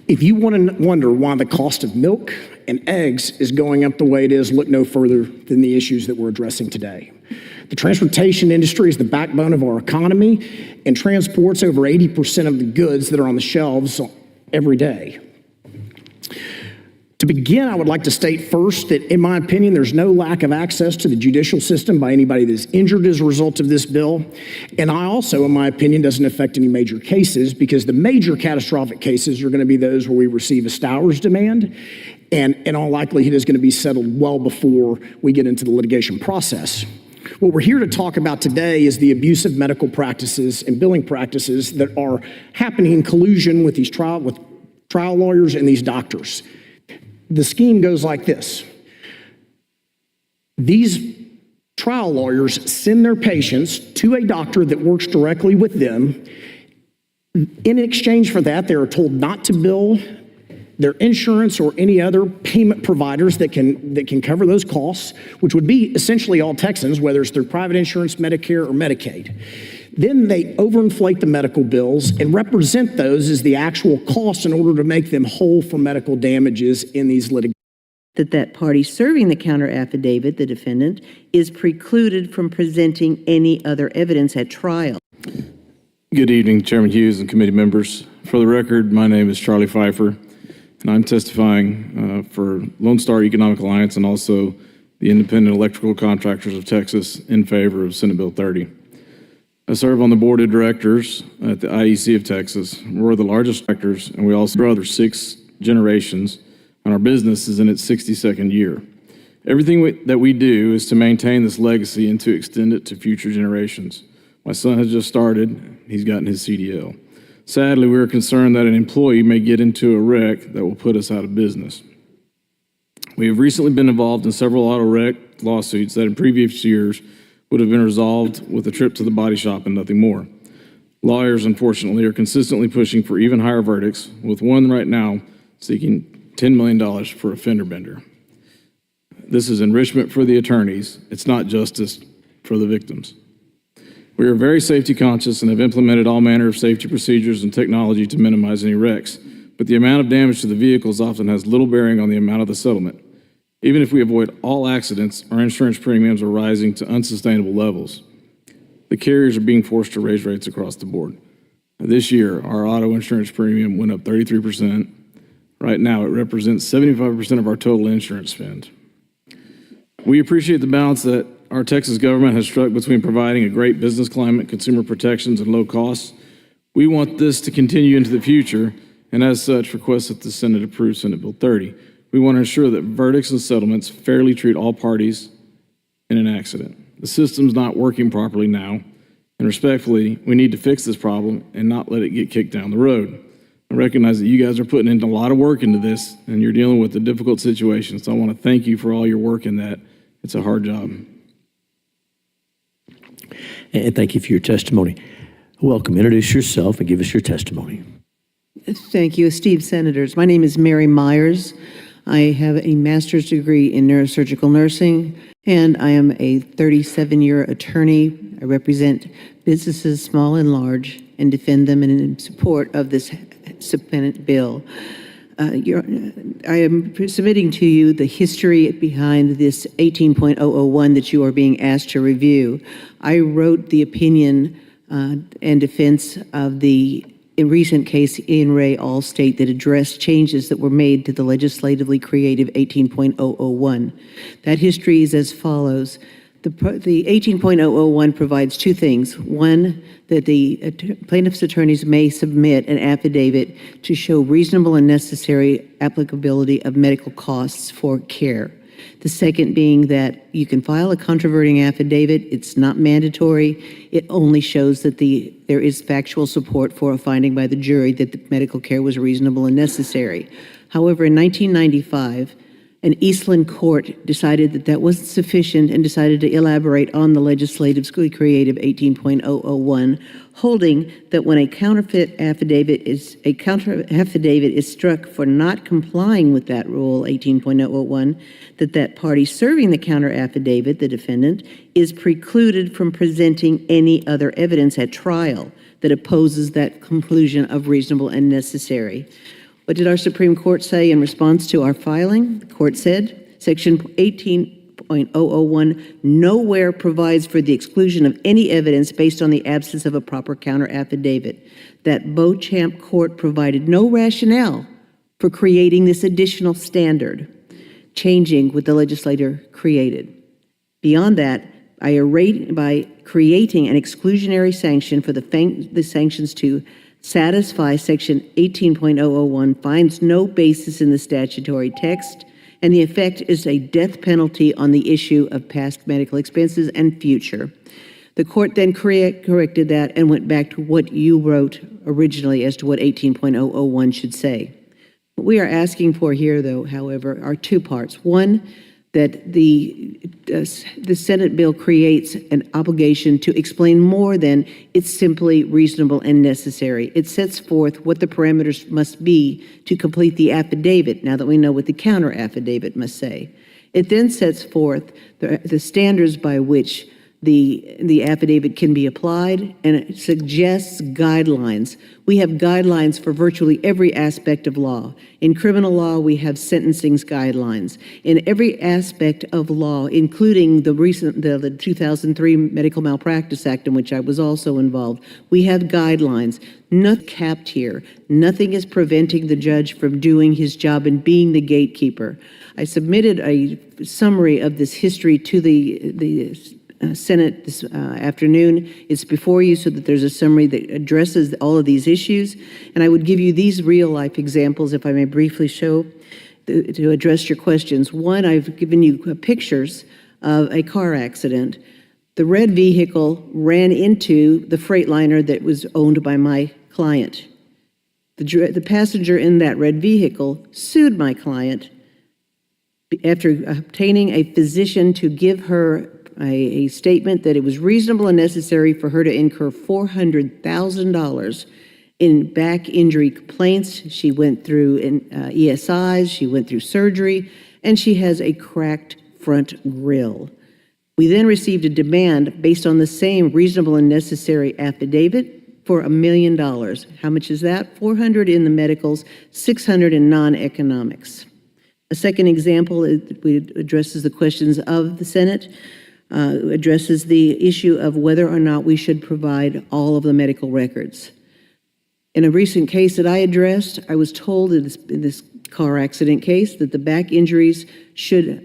If you want to wonder why the cost of milk and eggs is going up the way it is, look no further than the issues that we're addressing today. The transportation industry is the backbone of our economy and transports over 80% of the goods that are on the shelves every day. To begin, I would like to state first that, in my opinion, there's no lack of access to the judicial system by anybody that's injured as a result of this bill. And I also, in my opinion, doesn't affect any major cases, because the major catastrophic cases are going to be those where we receive a Stowers demand. and in all likelihood is going to be settled well before we get into the litigation process. What we're here to talk about today is the abusive medical practices and billing practices that are happening in collusion with these trial lawyers and these doctors. The scheme goes like this. These trial lawyers send their patients to a doctor that works directly with them. In exchange for that, they are told not to bill their insurance or any other payment providers that can cover those costs, which would be essentially all Texans, whether it's through private insurance, Medicare, or Medicaid. Then they overinflate the medical bills and represent those as the actual costs in order to make them whole for medical damages in these litigations.
That party serving the counter affidavit, the defendant, is precluded from presenting any other evidence at trial.
Good evening, Chairman Hughes and committee members. For the record, my name is Charlie Pfeiffer, and I'm testifying for Lone Star Economic Alliance and also the Independent Electrical Contractors of Texas in favor of Senate Bill 30. I serve on the board of directors at the IEC of Texas. We're the largest directors, and we also brother 6 generations, and our business is in its 62nd year. Everything that we do is to maintain this legacy and to extend it to future generations. My son has just started. He's gotten his CDL. Sadly, we are concerned that an employee may get into a wreck that will put us out of business. We have recently been involved in several auto wreck lawsuits that in previous years would have been resolved with a trip to the body shop and nothing more. Lawyers, unfortunately, are consistently pushing for even higher verdicts, with one right now seeking $10 million for a fender bender. This is enrichment for the attorneys. It's not justice for the victims. We are very safety conscious and have implemented all manner of safety procedures and technology to minimize any wrecks, but the amount of damage to the vehicles often has little bearing on the amount of the settlement. Even if we avoid all accidents, our insurance premiums are rising to unsustainable levels. The carriers are being forced to raise rates across the board. This year, our auto insurance premium went up 33%. Right now, it represents 75% of our total insurance spend. We appreciate the balance that our Texas government has struck between providing a great business climate, consumer protections, and low costs. We want this to continue into the future, and as such, request that the Senate approve Senate Bill 30. We want to ensure that verdicts and settlements fairly treat all parties in an accident. The system's not working properly now, and respectfully, we need to fix this problem and not let it get kicked down the road. I recognize that you guys are putting in a lot of work into this, and you're dealing with a difficult situation, so I want to thank you for all your work in that. It's a hard job.
And thank you for your testimony. Welcome. Introduce yourself and give us your testimony.
Thank you. Esteemed senators, my name is Mary Myers. I have a master's degree in neurosurgical nursing, and I am a 37-year attorney. I represent businesses small and large and defend them in support of this Senate bill. I am submitting to you the history behind this 18.001 that you are being asked to review. I wrote the opinion and defense of the recent case in Ray Allstate that addressed changes that were made to the legislatively creative 18.001. That history is as follows. The 18.001 provides 2 things. One, that the plaintiff's attorneys may submit an affidavit to show reasonable and necessary applicability of medical costs for care. The second being that you can file a controverting affidavit. It's not mandatory. It only shows that there is factual support for a finding by the jury that the medical care was reasonable and necessary. However, in 1995, an Eastland court decided that that wasn't sufficient and decided to elaborate on the legislatively creative 18.001, holding that when a counterfeit affidavit is struck for not complying with that rule 18.001, that party serving the counter affidavit, the defendant, is precluded from presenting any other evidence at trial that opposes that conclusion of reasonable and necessary. What did our Supreme Court say in response to our filing? The court said, Section 18.001 nowhere provides for the exclusion of any evidence based on the absence of a proper counter affidavit. That Beauchamp court provided no rationale for creating this additional standard, changing what the legislator created. Beyond that, by creating an exclusionary sanction for the sanctions to satisfy Section 18.001, finds no basis in the statutory text, and the effect is a death penalty on the issue of past medical expenses and future. The court then corrected that and went back to what you wrote originally as to what 18.001 should say. What we are asking for here, though, however, are two parts. One, that the Senate bill creates an obligation to explain more than it's simply reasonable and necessary. It sets forth what the parameters must be to complete the affidavit, now that we know what the counter affidavit must say. It then sets forth the standards by which the affidavit can be applied, and it suggests guidelines. We have guidelines for virtually every aspect of law. In criminal law, we have sentencing guidelines. In every aspect of law, including the 2003 Medical Malpractice Act, in which I was also involved, we have guidelines. Nothing capped here. Nothing is preventing the judge from doing his job and being the gatekeeper. I submitted a summary of this history to the Senate this afternoon. It's before you so that there's a summary that addresses all of these issues. And I would give you these real-life examples, if I may briefly show, to address your questions. One, I've given you pictures of a car accident. The red vehicle ran into the Freightliner that was owned by my client. The passenger in that red vehicle sued my client after obtaining a physician to give her a statement that it was reasonable and necessary for her to incur $400,000 in back injury complaints. She went through ESIs, she went through surgery, and she has a cracked front grille. We then received a demand based on the same reasonable and necessary affidavit for $1 million. How much is that? $400 in the medicals, $600 in non-economics. A second example addresses the questions of the Senate. Addresses the issue of whether or not we should provide all of the medical records. In a recent case that I addressed, I was told in this car accident case that the back injuries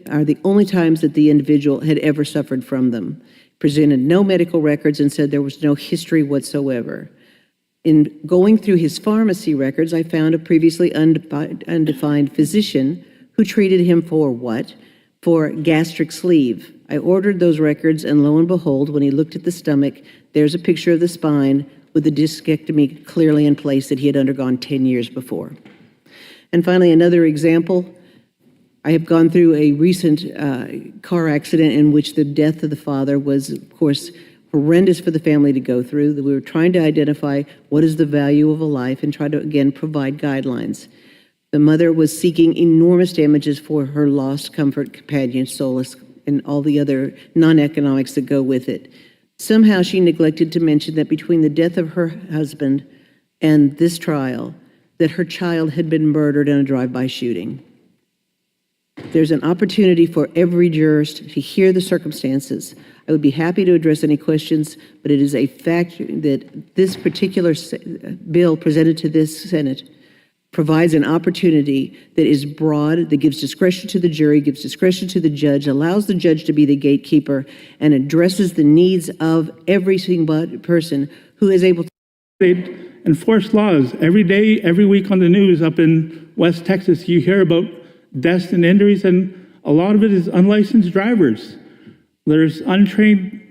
are the only times that the individual had ever suffered from them. Presented no medical records and said there was no history whatsoever. In going through his pharmacy records, I found a previously undefined physician who treated him for what? For gastric sleeve. I ordered those records, and lo and behold, when he looked at the stomach, there's a picture of the spine with the discectomy clearly in place that he had undergone 10 years before. And finally, another example, I have gone through a recent car accident in which the death of the father was, of course, horrendous for the family to go through. We were trying to identify what is the value of a life and try to, again, provide guidelines. The mother was seeking enormous damages for her lost comfort, companion, solace, and all the other non-economics that go with it. Somehow she neglected to mention that between the death of her husband and this trial, that her child had been murdered in a drive-by shooting. There's an opportunity for every jurist to hear the circumstances. I would be happy to address any questions, but it is a fact that this particular bill presented to this Senate provides an opportunity that is broad, that gives discretion to the jury, gives discretion to the judge, allows the judge to be the gatekeeper, and addresses the needs of every single person who is able to.
They enforce laws. Every day, every week on the news up in West Texas, you hear about deaths and injuries, and a lot of it is unlicensed drivers. There's untrained,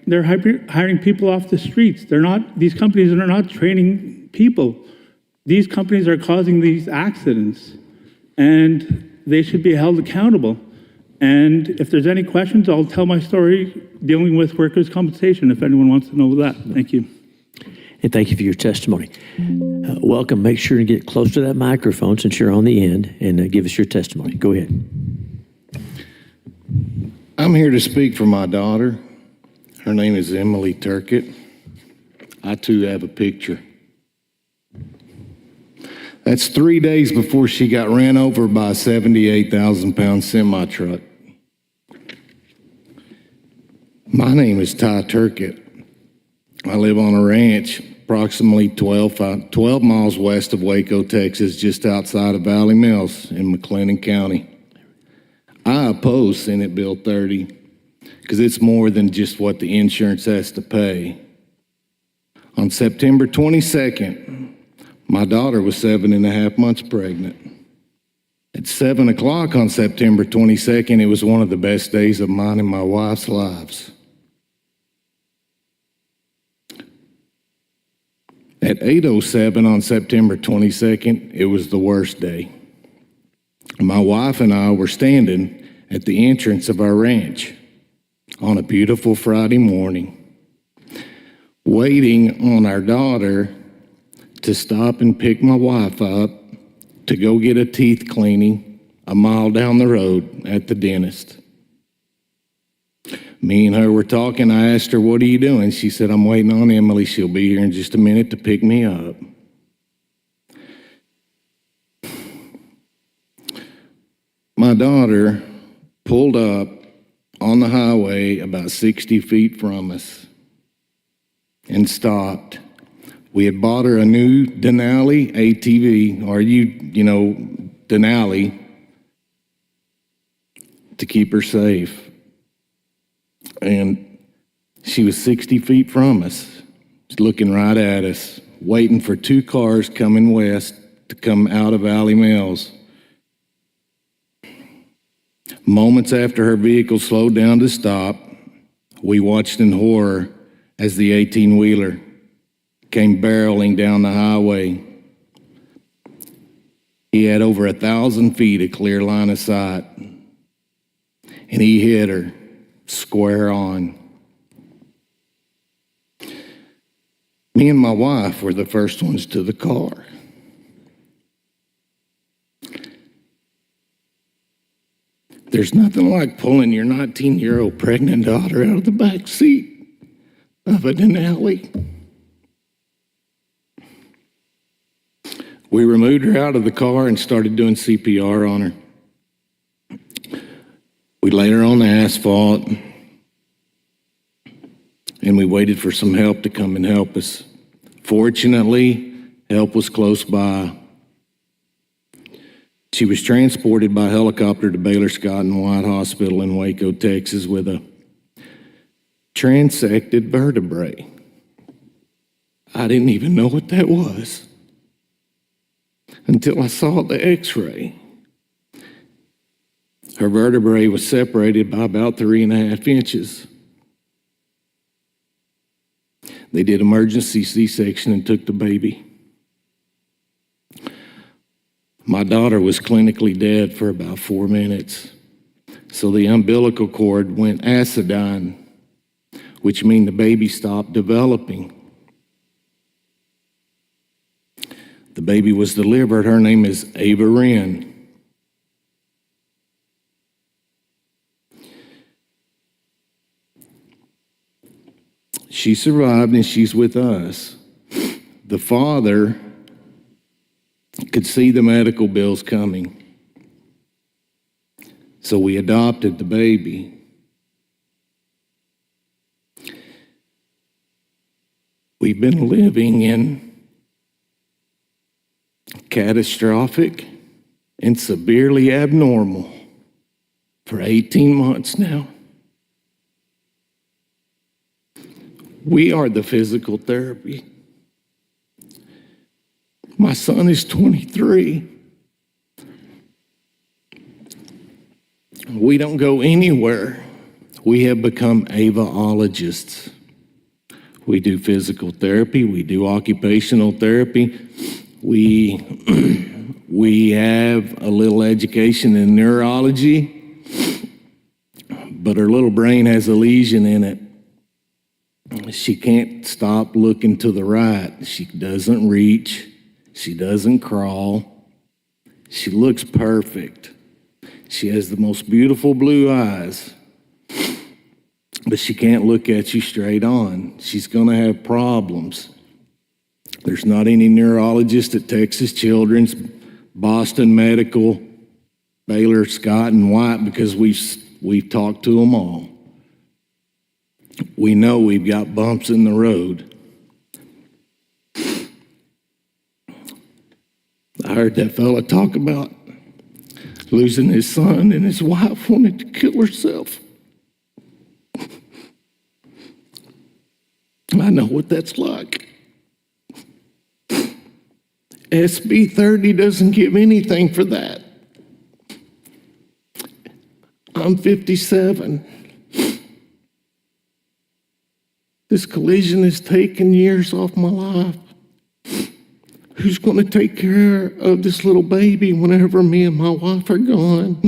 they're hiring people off the streets. These companies are not training people. These companies are causing these accidents, and they should be held accountable. And if there's any questions, I'll tell my story dealing with workers' compensation if anyone wants to know that. Thank you.
And thank you for your testimony. Welcome. Make sure to get close to that microphone since you're on the end and give us your testimony. Go ahead.
I'm here to speak for my daughter. Her name is Emily Turkett. I too have a picture. That's 3 days before she got ran over by a 78,000-pound semi-truck. My name is Ty Turkett. I live on a ranch approximately 12 miles west of Waco, Texas, just outside of Valley Mills in McLennan County. I oppose Senate Bill 30 because it's more than just what the insurance has to pay. On September 22nd, my daughter was 7.5 months pregnant. At 7 o'clock on September 22nd, it was one of the best days of mine and my wife's lives. At 8:07 on September 22nd, it was the worst day. My wife and I were standing at the entrance of our ranch on a beautiful Friday morning, waiting on our daughter to stop and pick my wife up to go get a teeth cleaning a mile down the road at the dentist. Me and her were talking. I asked her, "What are you doing?" She said, "I'm waiting on Emily. She'll be here in just a minute to pick me up." My daughter pulled up on the highway about 60 feet from us and stopped. We had bought her a new Denali ATV, or Denali, to keep her safe. And she was 60 feet from us, looking right at us, waiting for two cars coming west to come out of Valley Mills. Moments after her vehicle slowed down to stop, we watched in horror as the 18-wheeler came barreling down the highway. He had over 1,000 feet of clear line of sight, and he hit her square on. Me and my wife were the first ones to the car. There's nothing like pulling your 19-year-old pregnant daughter out of the back seat of a Denali. We removed her out of the car and started doing CPR on her. We laid her on the asphalt, and we waited for some help to come and help us. Fortunately, help was close by. She was transported by helicopter to Baylor Scott and White Hospital in Waco, Texas, with a transected vertebrae. I didn't even know what that was until I saw the x-ray. Her vertebrae was separated by about 3.5 inches. They did emergency C-section and took the baby. My daughter was clinically dead for about 4 minutes. So the umbilical cord went acidyne, which means the baby stopped developing. The baby was delivered. Her name is Ava Wren. She survived and she's with us. The father could see the medical bills coming. So we adopted the baby. We've been living in catastrophic and severely abnormal for 18 months now. We are the physical therapy. My son is 23. We don't go anywhere. We have become Avaologists. We do physical therapy. We do occupational therapy. We have a little education in neurology, but her little brain has a lesion in it. She can't stop looking to the right. She doesn't reach. She doesn't crawl. She looks perfect. She has the most beautiful blue eyes, but she can't look at you straight on. She's going to have problems. There's not any neurologist at Texas Children's, Boston Medical, Baylor, Scott, and White, because we've talked to them all. We know we've got bumps in the road. I heard that fella talk about losing his son, and his wife wanted to kill herself. I know what that's like. SB 30 doesn't give anything for that. I'm 57. This collision has taken years off my life. Who's going to take care of this little baby whenever me and my wife are gone?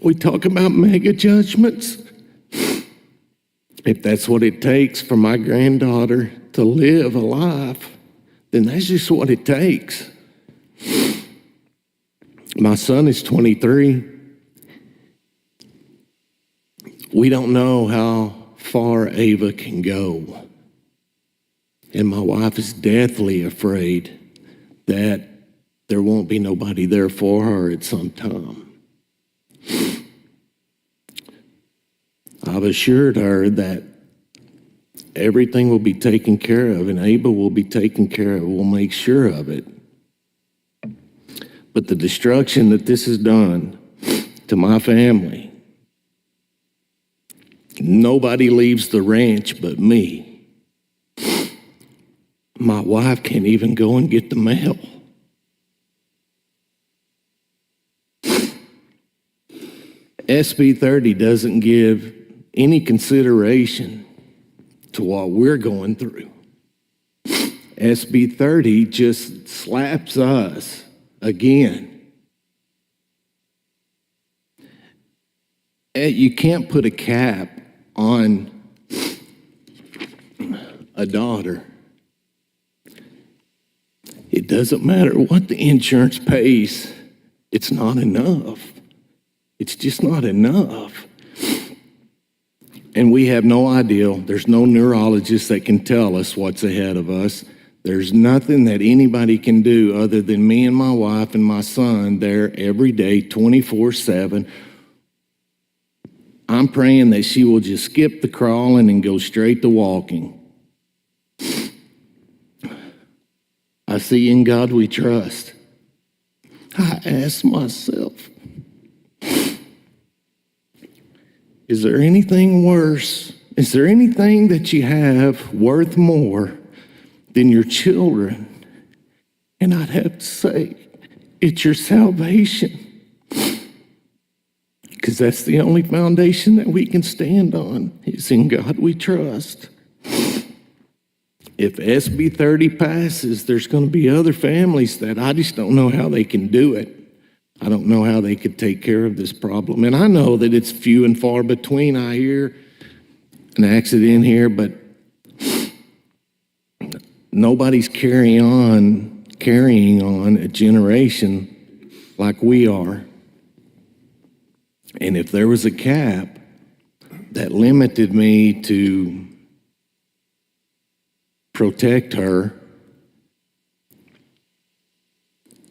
We talk about mega judgments. If that's what it takes for my granddaughter to live a life, then that's just what it takes. My son is 23. We don't know how far Ava can go. And my wife is deathly afraid that there won't be nobody there for her at some time. I've assured her that everything will be taken care of and Ava will be taken care of. We'll make sure of it. But the destruction that this has done to my family, nobody leaves the ranch but me. My wife can't even go and get the mail. SB 30 doesn't give any consideration to what we're going through. SB 30 just slaps us again. You can't put a cap on a daughter. It doesn't matter what the insurance pays. It's not enough. It's just not enough. And we have no idea. There's no neurologist that can tell us what's ahead of us. There's nothing that anybody can do other than me and my wife and my son there every day, 24/7. I'm praying that she will just skip the crawling and go straight to walking. I see in God we trust. I ask myself, is there anything worse? Is there anything that you have worth more than your children? And I'd have to say, it's your salvation. Because that's the only foundation that we can stand on, is in God we trust. If SB 30 passes, there's going to be other families that I just don't know how they can do it. I don't know how they could take care of this problem. And I know that it's few and far between. I hear an accident here, but nobody's carrying on a generation like we are. And if there was a cap that limited me to protect her,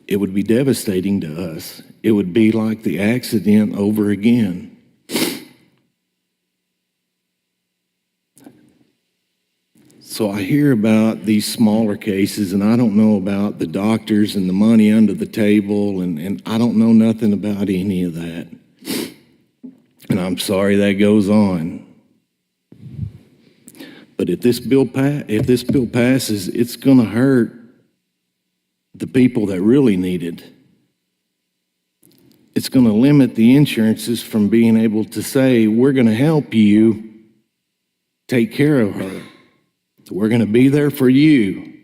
it would be devastating to us. It would be like the accident over again. So I hear about these smaller cases, and I don't know about the doctors and the money under the table, and I don't know nothing about any of that. And I'm sorry that goes on. But if this bill passes, it's going to hurt the people that really need it. It's going to limit the insurances from being able to say, we're going to help you take care of her. We're going to be there for you.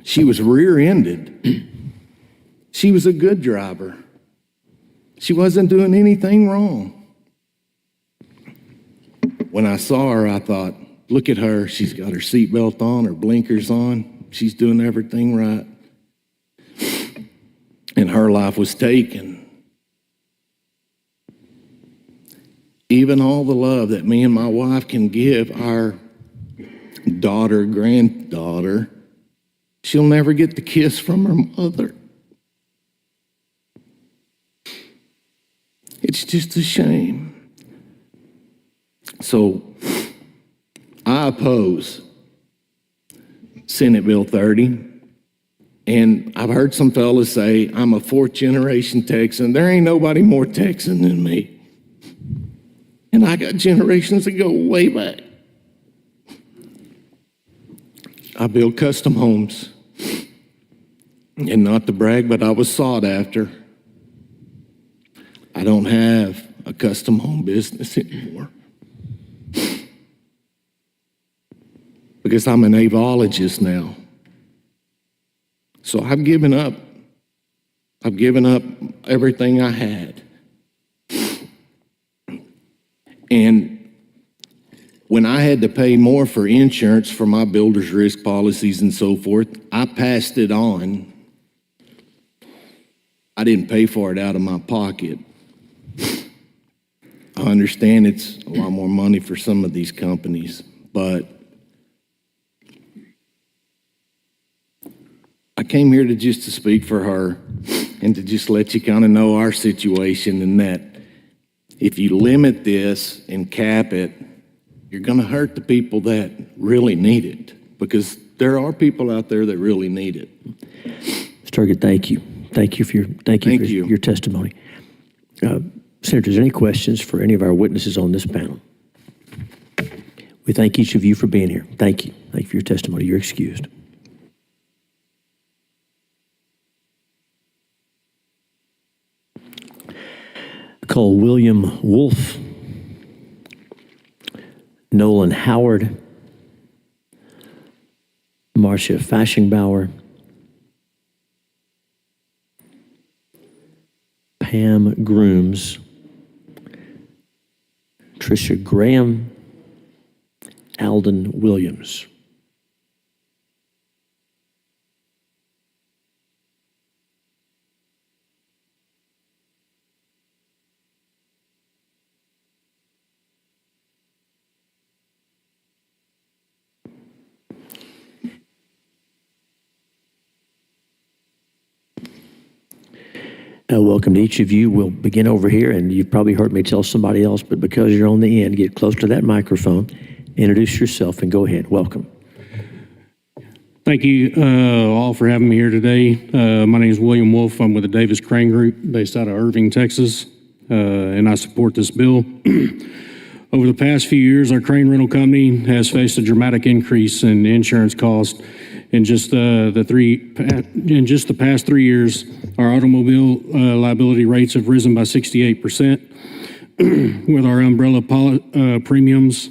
She was rear-ended. She was a good driver. She wasn't doing anything wrong. When I saw her, I thought, look at her. She's got her seatbelt on, her blinkers on. She's doing everything right. And her life was taken. Even all the love that me and my wife can give our daughter, granddaughter, she'll never get the kiss from her mother. It's just a shame. So I oppose Senate Bill 30. And I've heard some fellas say, I'm a fourth generation Texan. There ain't nobody more Texan than me. And I got generations that go way back. I build custom homes. And not to brag, but I was sought after. I don't have a custom home business anymore. Because I'm an avologist now. So I've given up. I've given up everything I had. And when I had to pay more for insurance for my builder's risk policies and so forth, I passed it on. I didn't pay for it out of my pocket. I understand it's a lot more money for some of these companies, but I came here to speak for her and to just let you kind of know our situation, and that if you limit this and cap it, you're going to hurt the people that really need it, because there are people out there that really need it.
Mr. Turkett, thank you. Thank you for your testimony. Senators, any questions for any of our witnesses on this panel? We thank each of you for being here. Thank you. Thank you for your testimony. You're excused. Call William Wolf, Nolan Howard, Marcia Fashingbauer, Pam Grooms, Tricia Graham, Alden Williams. Welcome to each of you. We'll begin over here, and you've probably heard me tell somebody else, but because you're on the end, get close to that microphone, introduce yourself, and go ahead. Welcome.
Thank you all for having me here today. My name is William Wolf. I'm with the Davis Crane Group based out of Irving, Texas, and I support this bill. Over the past few years, our crane rental company has faced a dramatic increase in insurance costs. In just the past 3 years, our automobile liability rates have risen by 68%, with our umbrella premiums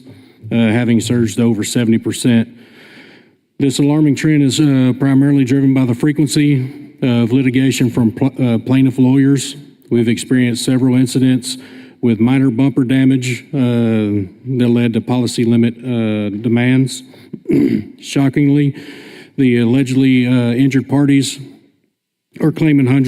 having surged over 70%. This alarming trend is primarily driven by the frequency of litigation from plaintiff lawyers. We've experienced several incidents with minor bumper damage that led to policy limit demands. Shockingly, the allegedly injured parties are claiming hundreds